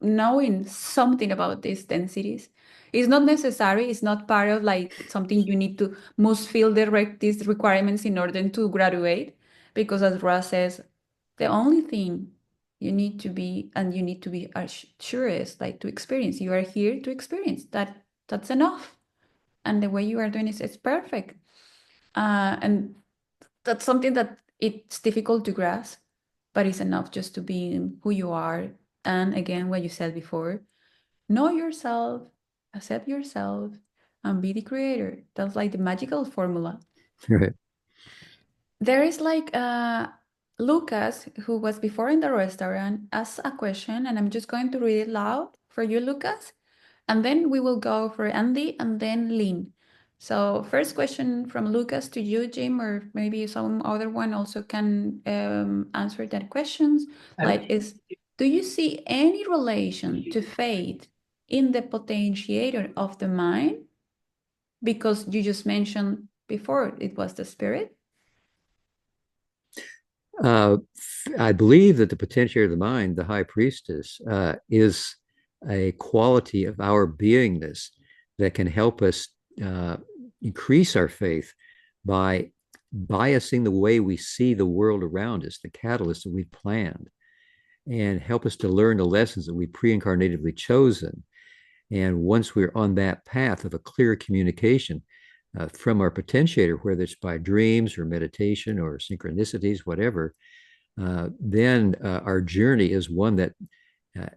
knowing something about these densities. It's not necessary. It's not part of like something you need to must fill these requirements in order to graduate. Because as Ra says, the only thing you need to be and you need to be sure is like to experience. You are here to experience. That's enough. And the way you are doing it is perfect. And that's something that it's difficult to grasp, but it's enough just to be who you are. And again, what you said before, know yourself, accept yourself, and be the creator. That's like the magical formula. Right. There is like Lucas, who was before in the restaurant, asked a question, and I'm just going to read it loud for you, Lucas. And then we will go for Andy and then Lynn. So first question from Lucas to you, Jim, or maybe some other one also can answer that questions. Do you see any relation to fate in the potentiator of the mind? Because you just mentioned before it was the spirit. I believe that the potentiator of the mind, the high priestess, is a quality of our beingness that can help us increase our faith by biasing the way we see the world around us, the catalyst that we've planned, and help us to learn the lessons that we pre-incarnatively chosen. And once we're on that path of a clear communication from our potentiator, whether it's by dreams or meditation or synchronicities, whatever, then our journey is one that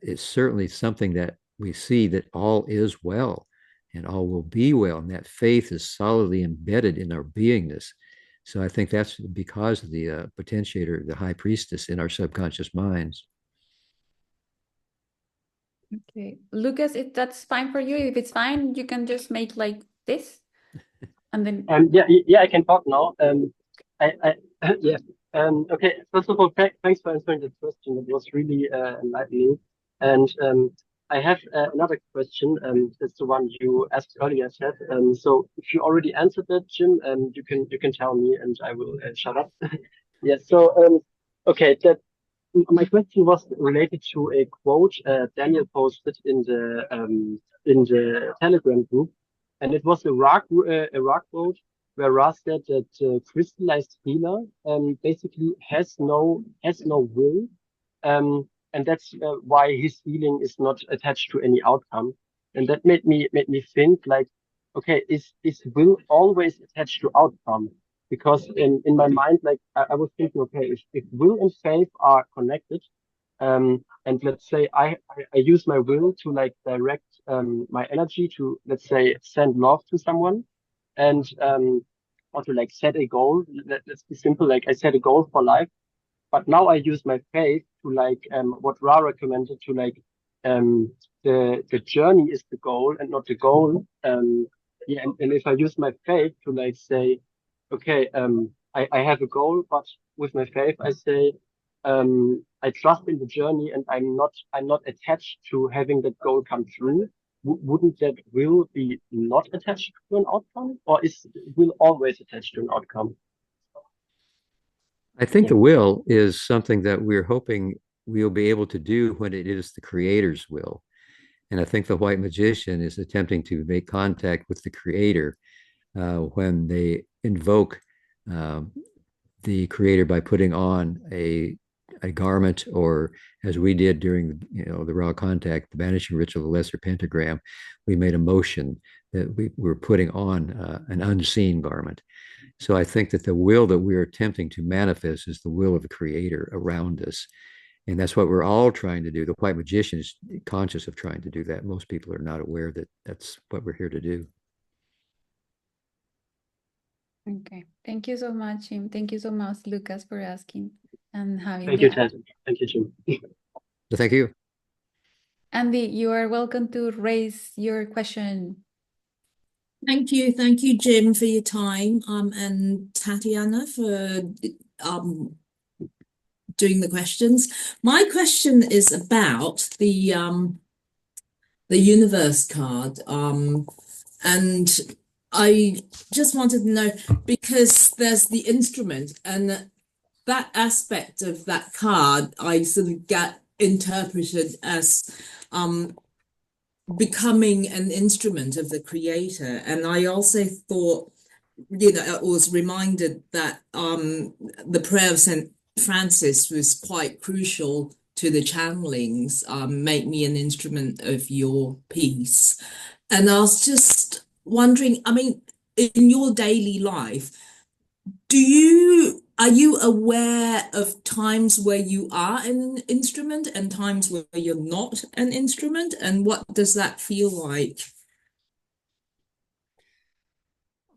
is certainly something that we see that all is well and all will be well. And that faith is solidly embedded in our beingness. So I think that's because of the potentiator, the high priestess in our subconscious minds. Okay, Lucas, if that's fine for you, if it's fine, you can just make like this, and then. Yeah, I can talk now. Yeah. Okay. First of all, thanks for answering the question. It was really enlightening. And I have another question. That's the one you asked earlier, Seth. So if you already answered that, Jim, you can tell me, and I will shut up. Yeah. So okay, my question was related to a quote Daniel posted in the Telegram group, and it was a Ra quote where Ra said that crystallized healer basically has no will, and that's why his healing is not attached to any outcome, and that made me think like, okay, is will always attached to outcome? Because in my mind, like I was thinking, okay, if will and faith are connected, and let's say I use my will to like direct my energy to, let's say, send love to someone, and or to like set a goal. Let's be simple, like I set a goal for life, but now I use my faith to like what Ra recommended to like the journey is the goal and not the goal. Yeah, and if I use my faith to like say, okay, I have a goal, but with my faith, I say, I trust in the journey and I'm not attached to having that goal come true. Wouldn't that will be not attached to an outcome, or is will always attached to an outcome? I think the will is something that we're hoping we'll be able to do when it is the creator's will. And I think the white magician is attempting to make contact with the creator when they invoke the creator by putting on a garment, or as we did during the raw contact, the banishing ritual, the lesser pentagram, we made a motion that we were putting on an unseen garment. So I think that the will that we're attempting to manifest is the will of the creator around us. And that's what we're all trying to do. The white magician is conscious of trying to do that. Most people are not aware that that's what we're here to do. Okay, thank you so much, Jim. Thank you so much, Lucas, for asking and having Thank you, that. Ted. Thank you, Jim. So thank you. Andy, you are welcome to raise your question. Thank you, Jim, for your time, and Tatiana for doing the questions. My question is about the universe card, and I just wanted to know, because there's the instrument, and that aspect of that card I sort of get interpreted as becoming an instrument of the creator. And I also thought, I was reminded that the prayer of St. Francis was quite crucial to the channelings, make me an instrument of your peace. And I was just wondering, I mean, in your daily life, do you are you aware of times where you are an instrument and times where you're not an instrument? And what does that feel like?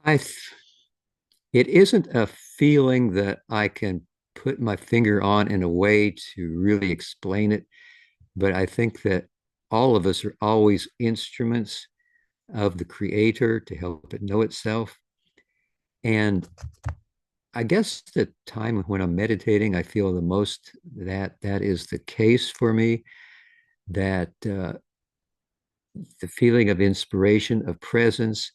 It isn't a feeling that I can put my finger on in a way to really explain it, but I think that all of us are always instruments of the creator to help it know itself. And I guess the time when I'm meditating, I feel the most that that is the case for me, that the feeling of inspiration, of presence,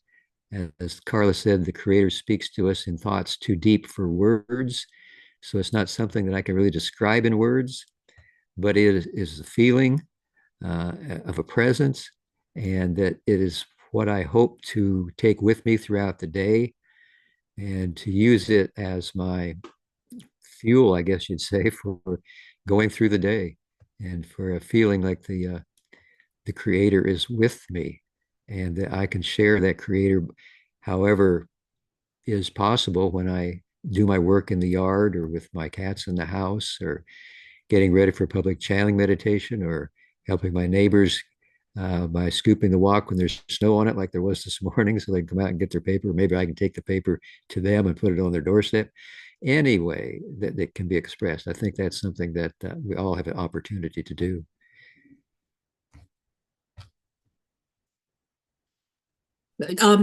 as Carla said, the creator speaks to us in thoughts too deep for words. So it's not something that I can really describe in words, but it is the feeling of a presence, and that it is what I hope to take with me throughout the day and to use it as my fuel, I guess you'd say, for going through the day and for a feeling like the creator is with me and that I can share that creator however is possible when I do my work in the yard or with my cats in the house or getting ready for public channeling meditation or helping my neighbors by scooping the walk when there's snow on it, like there was this morning, so they can come out and get their paper. Maybe I can take the paper to them and put it on their doorstep. Any way that can be expressed. I think that's something that we all have an opportunity to do.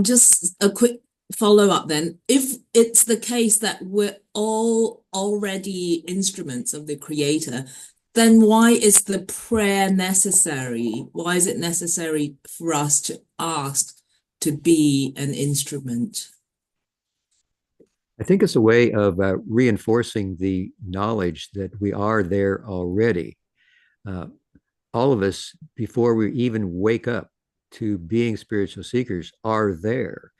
Just a quick follow-up then. If it's the case that we're all already instruments of the creator, then why is the prayer necessary? Why is it necessary for us to ask to be an instrument? I think it's a way of reinforcing the knowledge that we are there already. All of us, before we even wake up to being spiritual seekers, are there.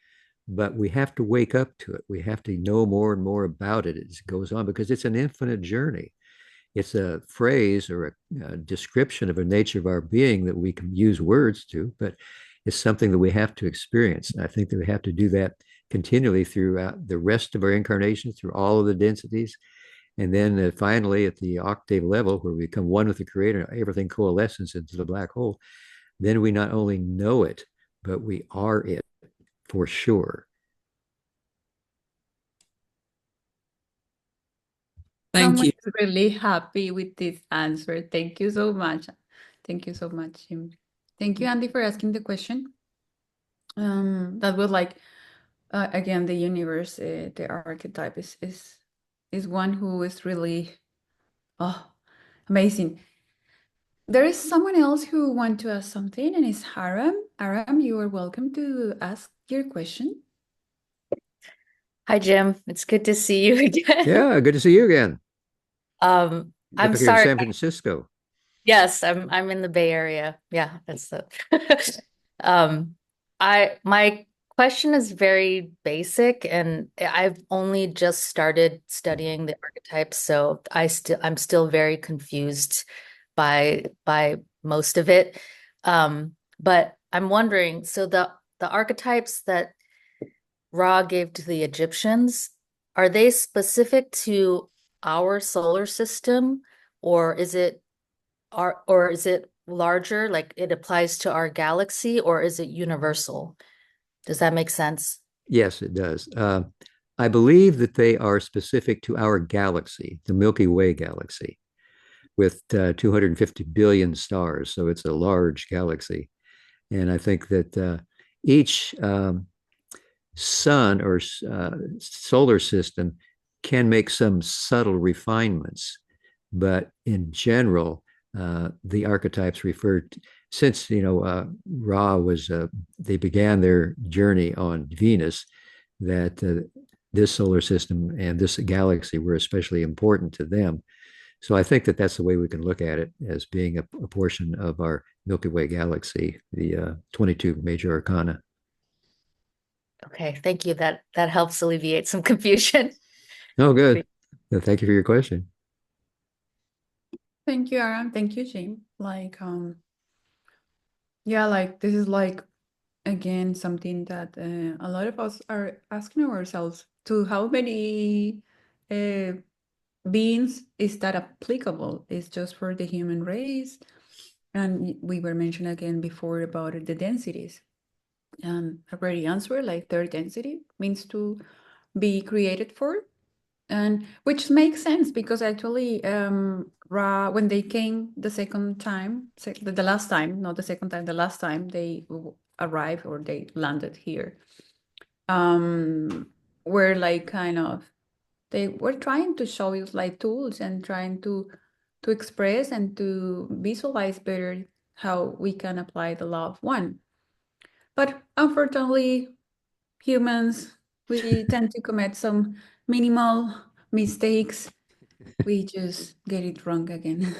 But we have to wake up to it. We have to know more and more about it as it goes on, because it's an infinite journey. It's a phrase or a description of a nature of our being that we can use words to, but it's something that we have to experience. And I think that we have to do that continually throughout the rest of our incarnation, through all of the densities. And then finally, at the octave level, where we become one with the creator, everything coalesces into the black hole. Then we not only know it, but we are it for sure. Thank Someone you. is really happy with this answer. Thank you so much. Thank you so much, Jim. Thank you, Andy, for asking the question. That was like, again, the universe, the archetype is one who is really, amazing. There is someone else who want to ask something, and it's Haram. Haram, you are welcome to ask your question. Hi, Jim. It's good to see you again. Yeah, good to see you again. I'm Look like you're in sorry. San Francisco. Yes, I'm in the Bay Area. Yeah, that's the my question is very basic, and I've only just started studying the archetypes, so I'm still very confused by most of it. But I'm wondering, so the archetypes that Ra gave to the Egyptians, are they specific to our solar system, or is it larger, like it applies to our galaxy, or is it universal? Does that make sense? Yes, it does. I believe that they are specific to our galaxy, the Milky Way galaxy, with 250 billion stars. So it's a large galaxy. And I think that each sun or solar system can make some subtle refinements. But in general, the archetypes referred to, since Ra was they began their journey on Venus, that this solar system and this galaxy were especially important to them. So I think that that's the way we can look at it, as being a portion of our Milky Way galaxy, the 22 major arcana. Okay, thank you. That helps alleviate some confusion. Oh, good. Thank you for your question. Thank you, Aaron. Thank you, Jim. Like, yeah, like this is like, again, something that a lot of us are asking ourselves, to how many beings is that applicable? It's just for the human race? And we were mentioned again before about the densities. And already answered, like third density means to be created for. And which makes sense because actually Ra, when they came the second time, the last time, not the second time, the last time they arrived or they landed here, were like kind of, they were trying to show you like tools and trying to express and to visualize better how we can apply the law of one. But unfortunately, humans, we tend to commit some minimal mistakes. We just get it wrong again.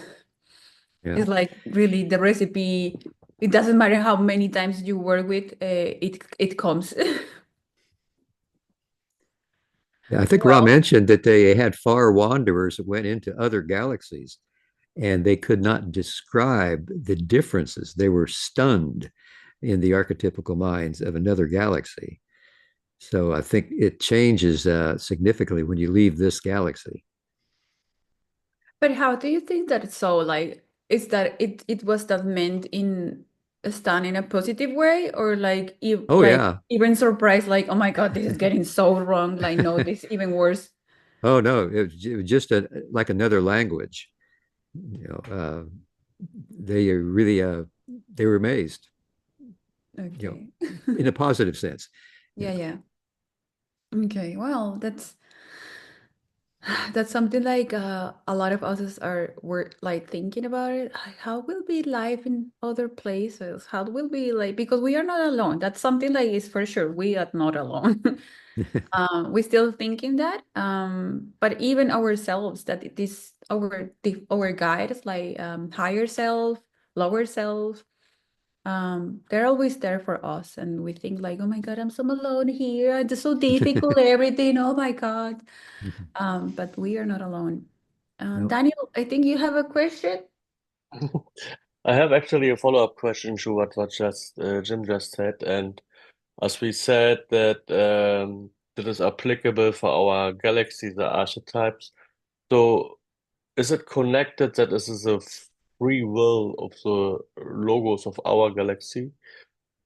Yeah. It's like really the recipe, it doesn't matter how many times you work with, it comes. Yeah, I think Ra mentioned that they had far wanderers that went into other galaxies and they could not describe the differences. They were stunned in the archetypical minds of another galaxy. So I think it changes significantly when you leave this galaxy. But how do you think that it's so? Like, is that it was that meant in stun in a positive way, or like Oh, yeah. even surprised, like, oh my God, this is getting so wrong. Like, no, this is even worse. Oh, no, it was just like another language. They really they were amazed, Okay. in a positive sense. Yeah. Okay. Well, that's something like a lot of us were like thinking about it. How will be life in other places? How will be like, because we are not alone. That's something like is for sure. We are not alone. We still thinking that. But even ourselves, that it is our guides, like higher self, lower self, they're always there for us. And we think like, oh my God, I'm so alone here. It's so difficult, everything. Oh my God. But we are not alone. No. Daniel, I think you have a question. I have actually a follow-up question to what Jim just said, and as we said that that is applicable for our galaxy, the archetypes. So is it connected that this is a free will of the logos of our galaxy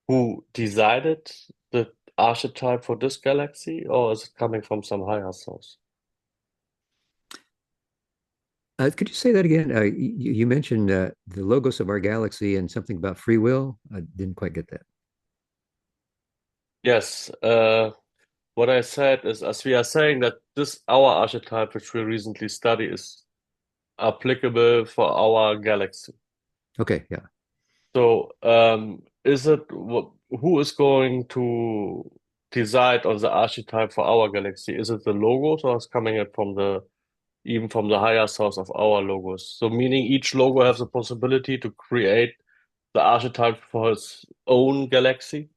who decided the archetype for this galaxy, or is it coming from some higher source? Could you say that again? You mentioned the logos of our galaxy and something about free will. I didn't quite get that. Yes, what I said is, as we are saying that this our archetype, which we recently study, is applicable for our galaxy. Okay, yeah. So, is it who is going to decide on the archetype for our galaxy? Is it the logos, or is coming it from even from the higher source of our logos? So, meaning each logo has the possibility to create the archetype for its own galaxy.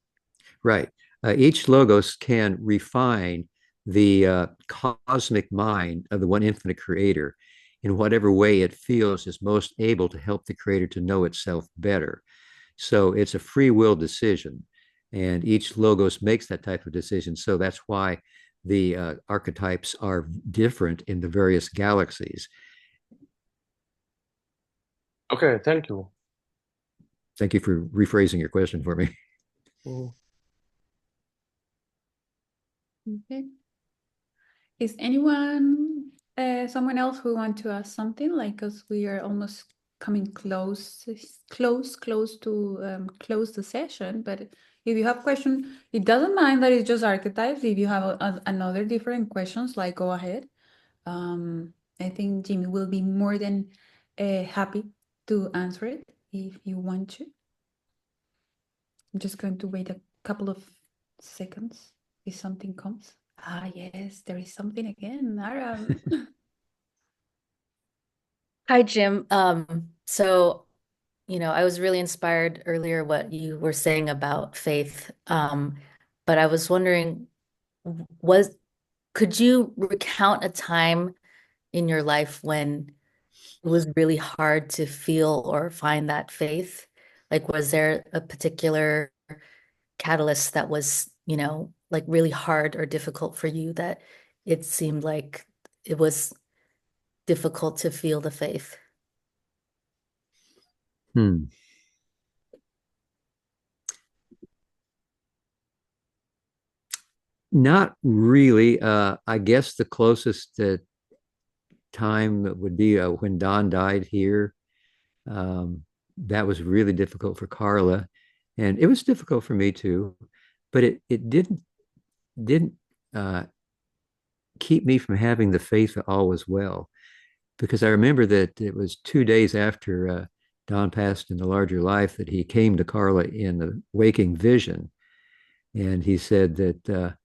Right. Each logos can refine the cosmic mind of the one infinite creator in whatever way it feels is most able to help the creator to know itself better. So it's a free will decision, and each logos makes that type of decision. So that's why the archetypes are different in the various galaxies. Okay, thank you. Thank you for rephrasing your question for me. Okay. Is someone else who want to ask something? Like, because we are almost coming close to close the session. But if you have question, it doesn't mind that it's just archetypes. If you have another different questions, like go ahead. I think Jimmy will be more than happy to answer it if you want to. I'm just going to wait a couple of seconds if something comes. Ah, yes, there is something again. Aram. Hi, Jim. So, I was really inspired earlier what you were saying about faith. But I was wondering, could you recount a time in your life when it was really hard to feel or find that faith? Like, was there a particular catalyst that was, like really hard or difficult for you that it seemed like it was difficult to feel the faith. Not really. I guess the closest time would be when Don died here. That was really difficult for Carla, and it was difficult for me too. But it didn't keep me from having the faith that all was well, because I remember that it was 2 days after Don passed in the larger life that he came to Carla in the waking vision, and he said that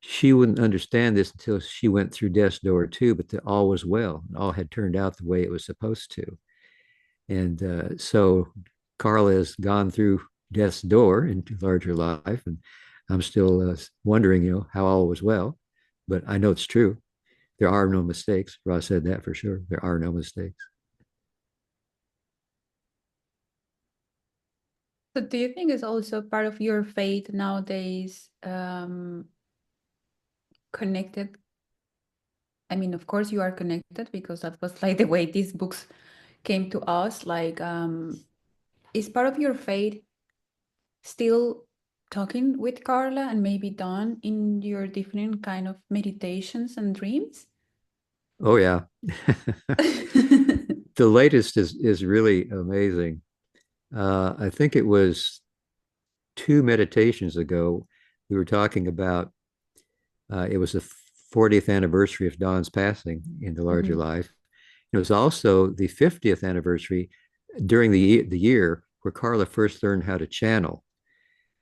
she wouldn't understand this until she went through death's door too, but that all was well, and all had turned out the way it was supposed to. And so Carla has gone through death's door into larger life, and I'm still wondering, how all was well, but I know it's true. There are no mistakes. Ross said that for sure. There are no mistakes. So do you think it's also part of your faith nowadays, connected? I mean, of course you are connected because that was like the way these books came to us. Like, is part of your faith still talking with Carla and maybe Dawn in your different kind of meditations and dreams? Oh yeah. The latest is really amazing. I think it was 2 meditations ago, we were talking about it was the 40th anniversary of Dawn's passing in the larger life. It was also the 50th anniversary during the year where Carla first learned how to channel.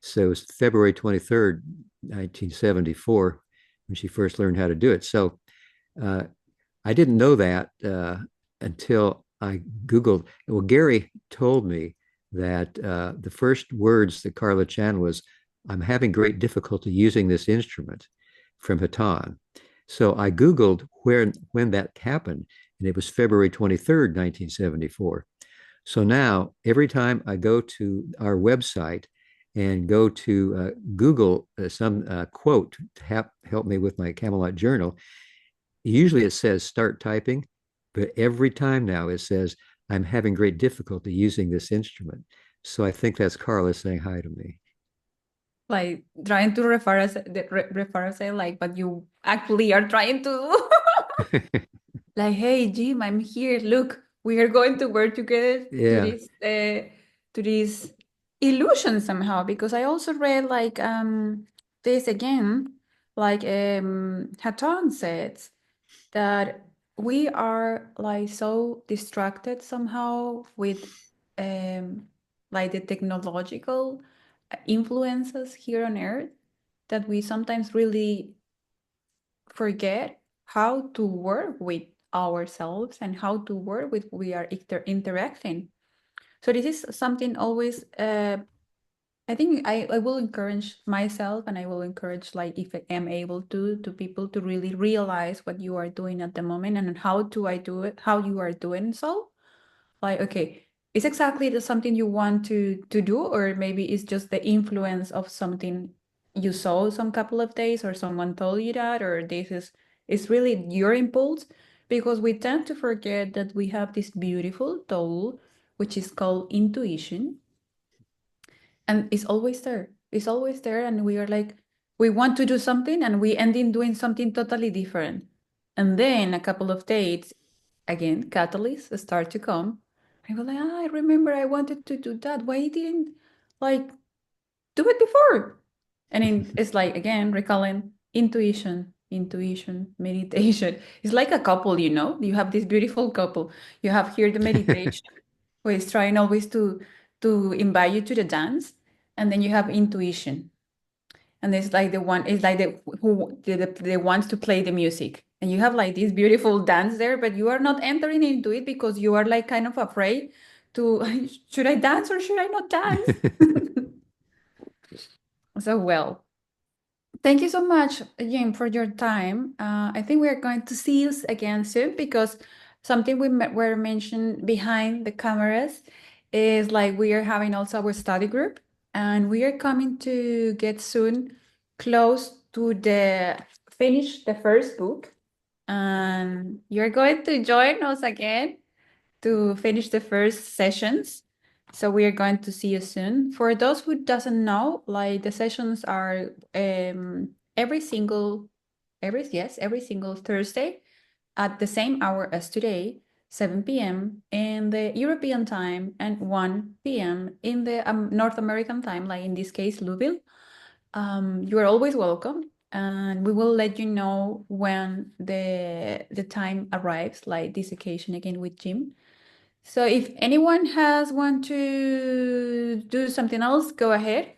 So it was February 23rd, 1974, when she first learned how to do it. So I didn't know that until I Googled. Well, Gary told me that the first words that Carla channeled was, "I'm having great difficulty using this instrument," from Hatan. So I Googled when that happened, and it was February 23rd, 1974. So now every time I go to our website and go to Google some quote to help me with my Camelot journal, usually it says start typing, but every time now it says I'm having great difficulty using this instrument. So I think that's Carla saying hi to me. Like trying to refer us like, but you actually are trying to like, hey Jim, I'm here. Look, we are going to work together to this illusion somehow. Because I also read like this again, like Hatan says that we are like so distracted somehow with like the technological influences here on Earth that we sometimes really forget how to work with ourselves and how to work with we are interacting. So this is something always I think I will encourage myself, and I will encourage, like, if I am able to people to really realize what you are doing at the moment and how do I do it, how you are doing so. Like, okay, is exactly the something you want to do, or maybe it's just the influence of something you saw some couple of days or someone told you that, or this is it's really your impulse, because we tend to forget that we have this beautiful tool which is called intuition, and it's always there. It's always there, and we are like, we want to do something and we end in doing something totally different. And then a couple of days, again, catalysts start to come. I go like, I remember I wanted to do that. Why didn't like do it before? And it's like, again, recalling intuition, meditation. It's like a couple, you have this beautiful couple. You have here the meditation, who is trying always to invite you to the dance, and then you have intuition, and it's like the one is like the ones to play the music, and you have like this beautiful dance there, but you are not entering into it because you are like kind of afraid to should I dance or should I not dance? So well, thank you so much, Jim, for your time. I think we are going to see you again soon, because something were mentioned behind the cameras is like we are having also our study group, and we are coming to get soon close to finish the first book. and you're going to join us again to finish the first sessions. So we are going to see you soon. For those who doesn't know, like the sessions are every single Thursday at the same hour as today, 7 p.m. in the European time and 1 p.m. in the North American time, like in this case, Louisville. You are always welcome, and we will let you know when the time arrives, like this occasion again with Jim. So if anyone has want to do something else, go ahead.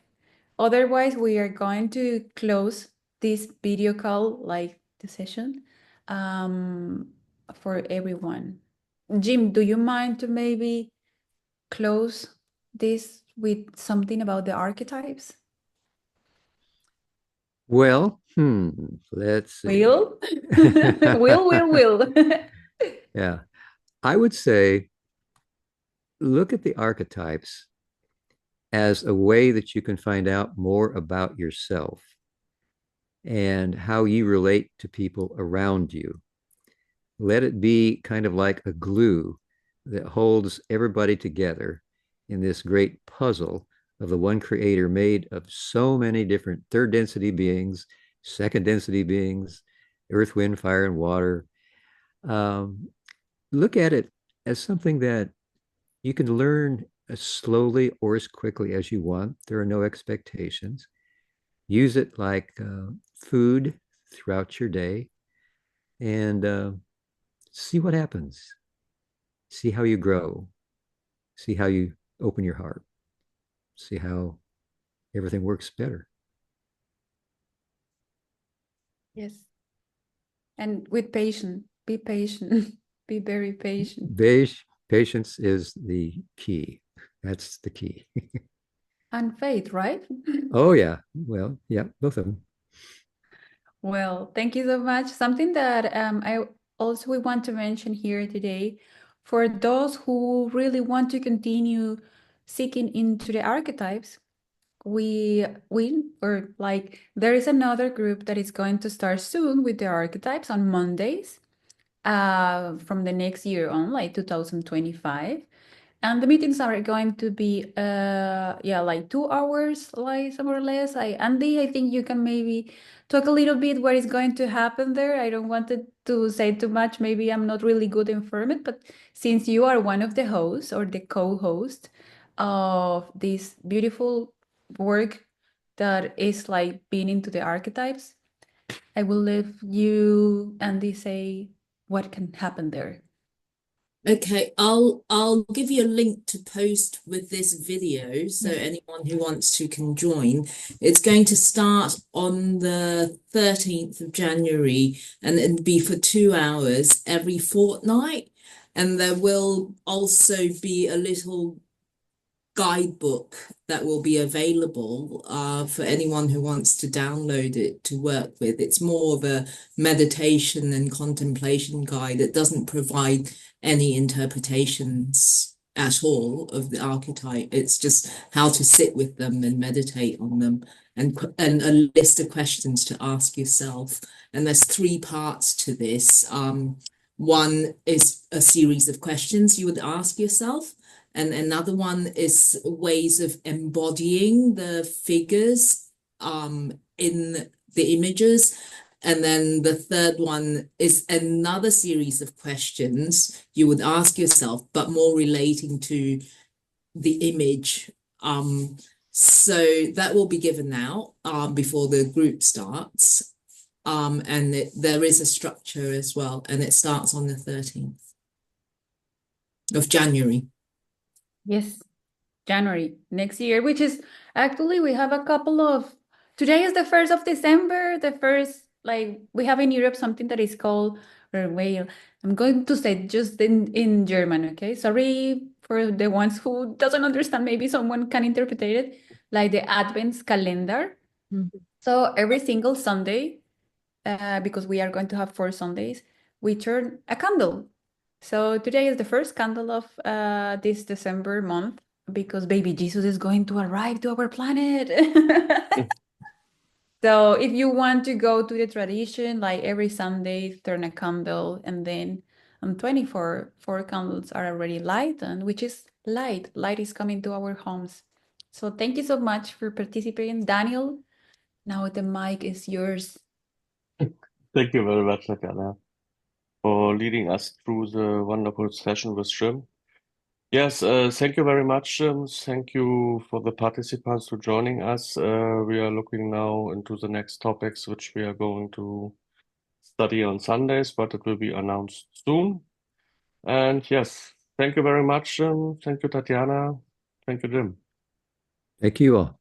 Otherwise, we are going to close this video call, like the session, for everyone. Jim, do you mind to maybe close this with something about the archetypes? Well, let's see. Will? Will. Yeah. I would say look at the archetypes as a way that you can find out more about yourself and how you relate to people around you. Let it be kind of like a glue that holds everybody together in this great puzzle of the one creator made of so many different third density beings, second density beings, earth, wind, fire, and water. Look at it as something that you can learn as slowly or as quickly as you want. There are no expectations. Use it like food throughout your day and see what happens. See how you grow. See how you open your heart. See how everything works better. Yes. And with patience, be patient, be very patient. Patience is the key. That's the key. And faith, right? Oh, yeah. Well, yeah, both of them. Well, thank you so much. Something that I also we want to mention here today, for those who really want to continue seeking into the archetypes, there is another group that is going to start soon with the archetypes on Mondays, from the next year on, like 2025. And the meetings are going to be like 2 hours, like somewhere less. Andy, I think you can maybe talk a little bit what is going to happen there. I don't want to say too much. Maybe I'm not really good informed, but since you are one of the hosts or the co-host of this beautiful work that is like being into the archetypes, I will let you, Andy, say what can happen there. Okay, I'll give you a link to post with this video so Yes. anyone who wants to can join. It's going to start on the 13th of January and it'll be for 2 hours every fortnight. And there will also be a little guidebook that will be available for anyone who wants to download it to work with. It's more of a meditation and contemplation guide. It doesn't provide any interpretations at all of the archetype. It's just how to sit with them and meditate on them, and a list of questions to ask yourself. And there's 3 parts to this. One is a series of questions you would ask yourself. And another one is ways of embodying the figures in the images. And then the third one is another series of questions you would ask yourself, but more relating to the image. So that will be given now before the group starts. And there is a structure as well, and it starts on the 13th of January. Yes, January next year, which is actually we have a couple of, today is the 1st of December, the first, like we have in Europe something that is called, I'm going to say just in German, okay? Sorry for the ones who doesn't understand, maybe someone can interpret it, like the Advent calendar. So every single Sunday, because we are going to have 4 Sundays, we turn a candle. So today is the first candle of this December month, because baby Jesus is going to arrive to our planet. So if you want to go to the tradition, like every Sunday, turn a candle, and then on 24, 4 candles are already light, and which is light. Light is coming to our homes. So thank you so much for participating, Daniel. Now the mic is yours. Thank you very much, Tatiana, for leading us through the wonderful session with Jim. Yes, thank you very much, Jim. Thank you for the participants to joining us. We are looking now into the next topics, which we are going to study on Sundays, but it will be announced soon. And yes, thank you very much, Jim. Thank you, Tatiana. Thank you, Jim. Thank you all.